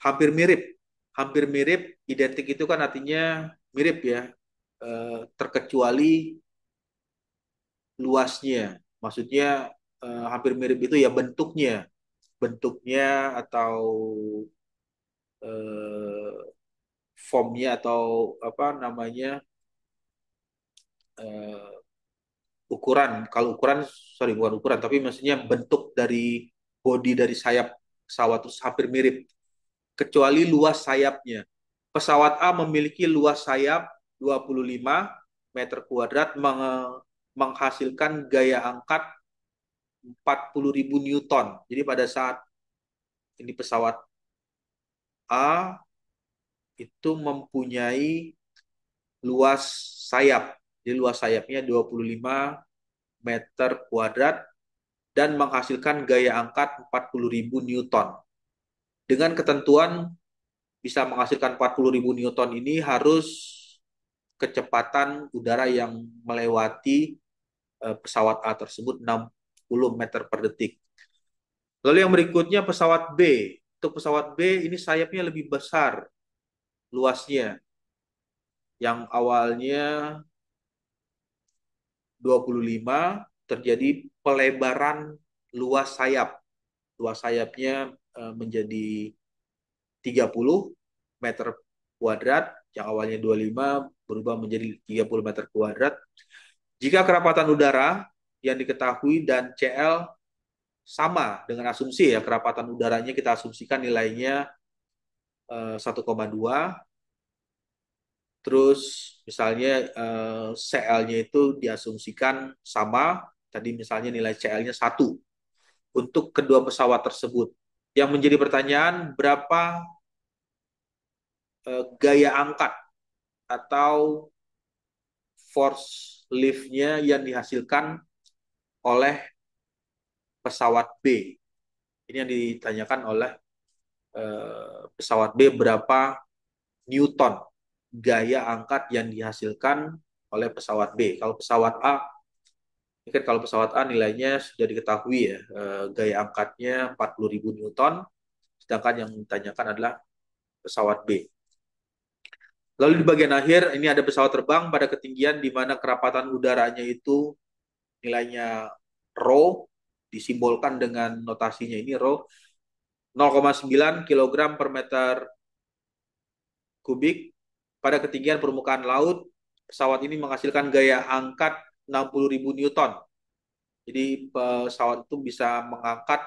Speaker 1: hampir mirip. Hampir mirip, identik itu kan artinya mirip ya. Terkecuali luasnya. Maksudnya hampir mirip itu ya bentuknya. Bentuknya atau eh, formnya atau apa namanya eh, ukuran. Kalau ukuran, sorry bukan ukuran, tapi maksudnya bentuk dari bodi dari sayap pesawat itu hampir mirip. Kecuali luas sayapnya. Pesawat A memiliki luas sayap 25 meter kuadrat menghasilkan gaya angkat 40.000 Newton. Jadi pada saat ini pesawat A itu mempunyai luas sayap. Jadi luas sayapnya 25 meter kuadrat dan menghasilkan gaya angkat 40.000 Newton. Dengan ketentuan bisa menghasilkan 40.000 Newton ini harus kecepatan udara yang melewati pesawat A tersebut 60 meter per detik. Lalu yang berikutnya pesawat B. Untuk pesawat B ini sayapnya lebih besar luasnya. Yang awalnya 25 terjadi pelebaran luas sayap. Luas sayapnya menjadi 30 meter kuadrat, yang awalnya 25 berubah menjadi 30 meter kuadrat. Jika kerapatan udara yang diketahui dan CL sama dengan asumsi ya, kerapatan udaranya kita asumsikan nilainya 1,2, terus misalnya CL-nya itu diasumsikan sama, tadi misalnya nilai CL-nya 1 untuk kedua pesawat tersebut. Yang menjadi pertanyaan, berapa gaya angkat atau force lift-nya yang dihasilkan oleh pesawat B. Ini yang ditanyakan oleh pesawat B, berapa Newton gaya angkat yang dihasilkan oleh pesawat B. Kalau pesawat A, ini kan kalau pesawat A nilainya sudah diketahui ya, gaya angkatnya 40.000 Newton, sedangkan yang ditanyakan adalah pesawat B. Lalu di bagian akhir ini ada pesawat terbang pada ketinggian di mana kerapatan udaranya itu nilainya rho, disimbolkan dengan notasinya ini rho, 0,9 kg per meter kubik. Pada ketinggian permukaan laut, pesawat ini menghasilkan gaya angkat 60.000 Newton. Jadi pesawat itu bisa mengangkat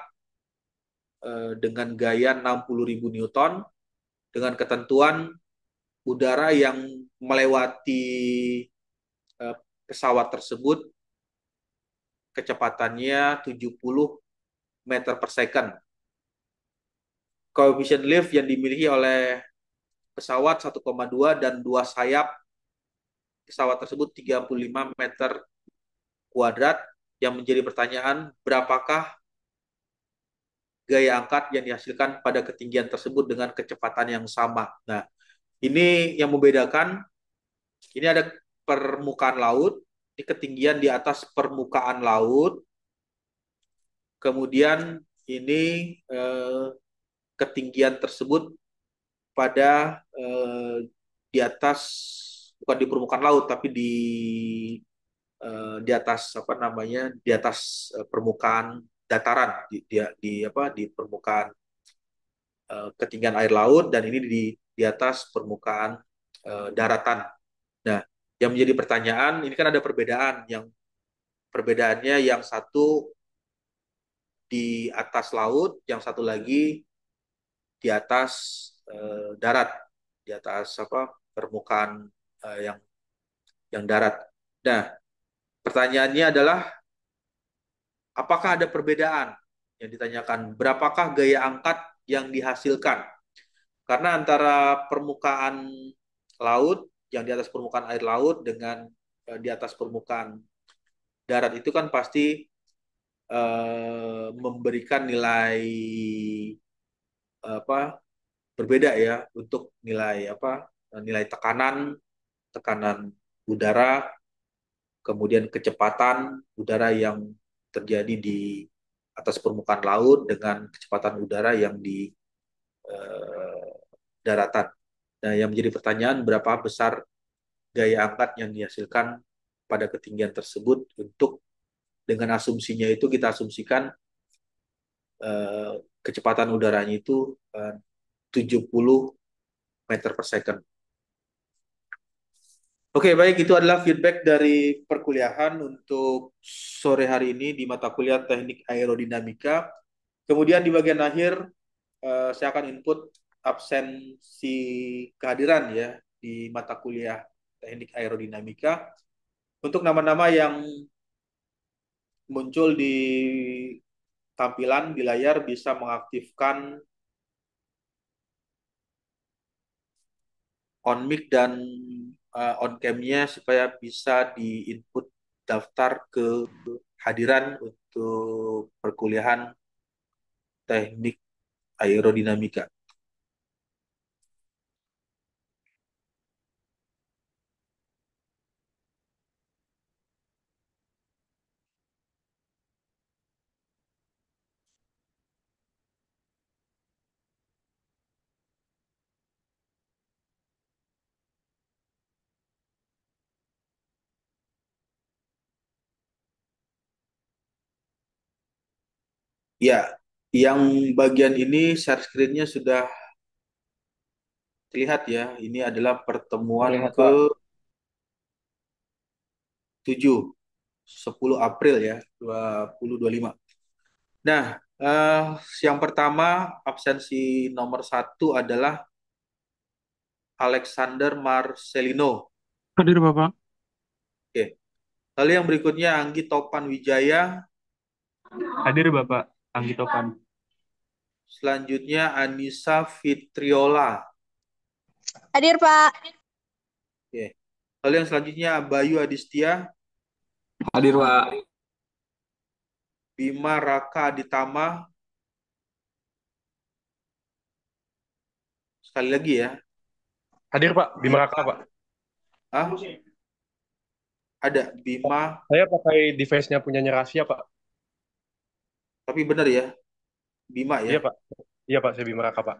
Speaker 1: dengan gaya 60.000 Newton dengan ketentuan udara yang melewati pesawat tersebut kecepatannya 70 meter per second. Koefisien lift yang dimiliki oleh pesawat 1,2 dan dua sayap pesawat tersebut 35 meter kuadrat. Yang menjadi pertanyaan, berapakah gaya angkat yang dihasilkan pada ketinggian tersebut dengan kecepatan yang sama. Nah, ini yang membedakan, ini ada permukaan laut, ini ketinggian di atas permukaan laut, kemudian ini ketinggian tersebut pada di atas, bukan di permukaan laut, tapi di atas apa namanya, di atas permukaan dataran, di permukaan ketinggian air laut, dan ini di atas permukaan daratan. Nah, yang menjadi pertanyaan, ini kan ada perbedaan, yang perbedaannya yang satu di atas laut, yang satu lagi di atas darat, di atas apa permukaan yang darat. Nah, pertanyaannya adalah apakah ada perbedaan yang ditanyakan? Berapakah gaya angkat yang dihasilkan? Karena antara permukaan laut yang di atas permukaan air laut dengan di atas permukaan darat itu kan pasti memberikan nilai apa berbeda ya untuk nilai apa nilai tekanan, tekanan udara, kemudian kecepatan udara yang terjadi di atas permukaan laut dengan kecepatan udara yang di eh, daratan. Nah, yang menjadi pertanyaan berapa besar gaya angkat yang dihasilkan pada ketinggian tersebut untuk dengan asumsinya itu kita asumsikan eh, kecepatan udaranya itu 70 meter per second. Oke, baik. Itu adalah feedback dari perkuliahan untuk sore hari ini di mata kuliah Teknik Aerodinamika. Kemudian di bagian akhir, saya akan input absensi kehadiran ya di mata kuliah Teknik Aerodinamika. Untuk nama-nama yang muncul di tampilan di layar bisa mengaktifkan on mic dan on cam-nya supaya bisa di-input daftar kehadiran untuk perkuliahan teknik aerodinamika. Ya, yang bagian ini share screen-nya sudah terlihat ya. Ini adalah pertemuan
Speaker 4: Terlihat, Pak.
Speaker 1: ke-7, 10 April ya, 2025. Nah, yang pertama absensi nomor 1 adalah Alexander Marcelino.
Speaker 2: Hadir Bapak.
Speaker 1: Oke. Lalu yang berikutnya Anggi Topan Wijaya.
Speaker 2: Hadir Bapak. Anggi Topan.
Speaker 1: Selanjutnya Anissa Fitriola.
Speaker 5: Hadir, Pak.
Speaker 1: Oke. Lalu yang selanjutnya Bayu Adistia.
Speaker 6: Hadir, Pak.
Speaker 1: Bima Raka Aditama. Sekali lagi ya.
Speaker 7: Hadir, Pak. Bima Raka, Pak.
Speaker 1: Ah, ada Bima,
Speaker 7: Saya pakai device-nya punyanya Rahasia, Pak.
Speaker 1: tapi benar ya. Bima ya.
Speaker 7: Iya, Pak. Iya, Pak. Saya Bima Raka, Pak.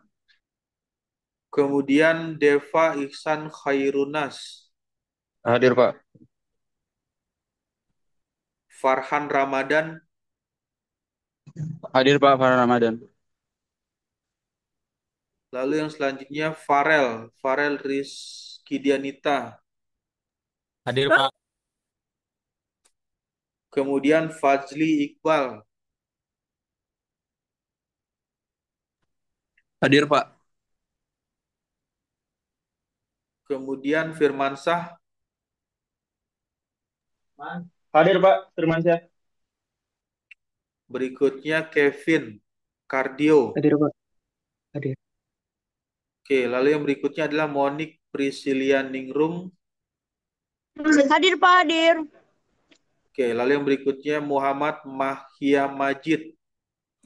Speaker 1: Kemudian Deva Ihsan Khairunas.
Speaker 6: Hadir, Pak.
Speaker 1: Farhan Ramadan.
Speaker 6: Hadir, Pak Farhan Ramadan.
Speaker 1: Lalu yang selanjutnya Farel Rizky Dianita.
Speaker 6: Hadir, Pak.
Speaker 1: Kemudian Fazli Iqbal.
Speaker 6: Hadir, Pak.
Speaker 1: Kemudian Firmansyah.
Speaker 4: Hadir, Pak. Firmansyah.
Speaker 1: Berikutnya Kevin Kardio.
Speaker 3: Hadir, Pak. Hadir.
Speaker 1: Oke, lalu yang berikutnya adalah Monik Priscilia Ningrum.
Speaker 5: Hadir, Pak. Hadir.
Speaker 1: Oke, lalu yang berikutnya Muhammad Mahia Majid.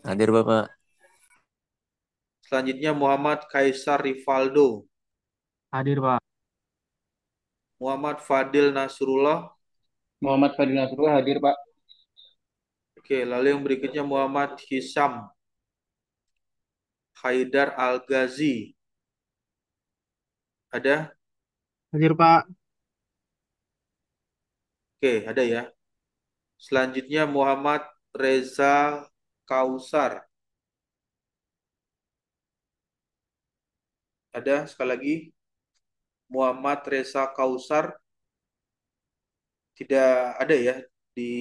Speaker 6: Hadir, Bapak.
Speaker 1: Selanjutnya Muhammad Kaisar Rivaldo.
Speaker 2: Hadir Pak.
Speaker 1: Muhammad Fadil Nasrullah.
Speaker 4: Muhammad Fadil Nasrullah hadir, Pak.
Speaker 1: Oke, lalu yang berikutnya Muhammad Hisam Haidar Al-Ghazi. Ada?
Speaker 2: Hadir Pak.
Speaker 1: Oke, ada ya. Selanjutnya Muhammad Reza Kausar. Ada sekali lagi. Muhammad Reza Kausar. Tidak ada ya di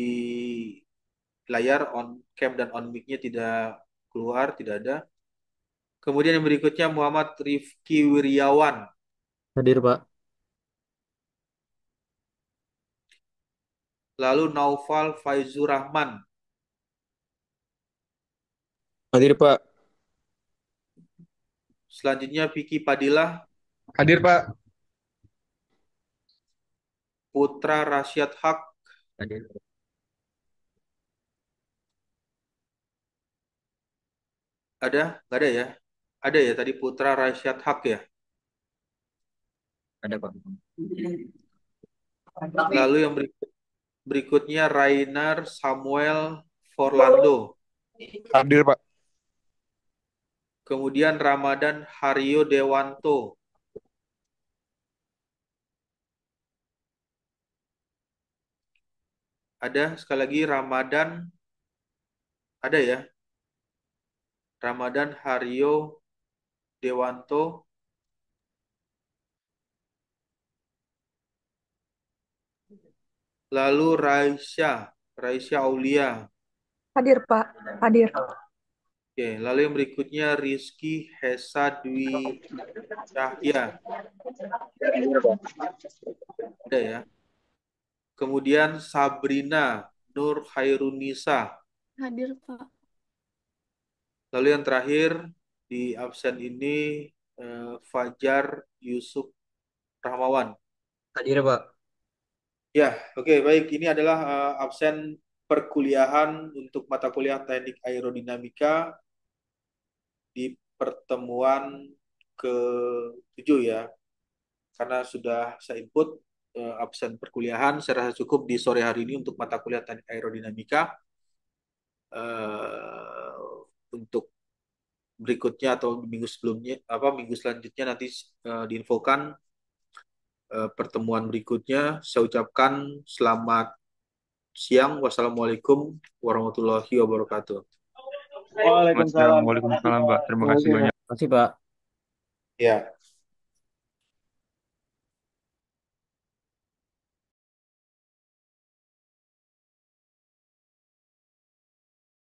Speaker 1: layar on cam dan on mic-nya tidak keluar, tidak ada. Kemudian yang berikutnya Muhammad Rifki Wiryawan.
Speaker 3: Hadir, Pak.
Speaker 1: Lalu Naufal Faizur Rahman.
Speaker 6: Hadir, Pak.
Speaker 1: Selanjutnya Vicky Padilla.
Speaker 7: Hadir, Pak.
Speaker 1: Putra Rasyad Haq.
Speaker 6: Hadir.
Speaker 1: Ada? Nggak ada ya? Ada ya tadi Putra Raisyad Haq ya.
Speaker 6: Ada Pak.
Speaker 1: Lalu yang berikutnya Rainer Samuel Forlando.
Speaker 7: Hadir Pak.
Speaker 1: Kemudian Ramadan Haryo Dewanto. Ada sekali lagi Ramadan. Ada ya. Ramadan Haryo Dewanto. Lalu Raisya Aulia.
Speaker 8: Hadir, Pak. Hadir.
Speaker 1: Oke, lalu yang berikutnya Rizky Hesa Dwi Cahya. Ada ya. Kemudian Sabrina Nur Khairunisa.
Speaker 5: Hadir, Pak.
Speaker 1: Lalu yang terakhir di absen ini Fajar Yusuf Rahmawan.
Speaker 3: Hadir, Pak.
Speaker 1: Ya, oke, baik. Ini adalah absen perkuliahan untuk mata kuliah Teknik Aerodinamika di pertemuan ke-7 ya. Karena sudah saya input absen perkuliahan saya rasa cukup di sore hari ini untuk mata kuliah Teknik Aerodinamika. Untuk berikutnya atau minggu sebelumnya minggu selanjutnya nanti diinfokan pertemuan berikutnya. Saya ucapkan selamat siang. Wassalamualaikum warahmatullahi wabarakatuh.
Speaker 4: Waalaikumsalam.
Speaker 2: Waalaikumsalam, Pak. Terima kasih banyak.
Speaker 3: Terima kasih, Pak.
Speaker 1: Ya.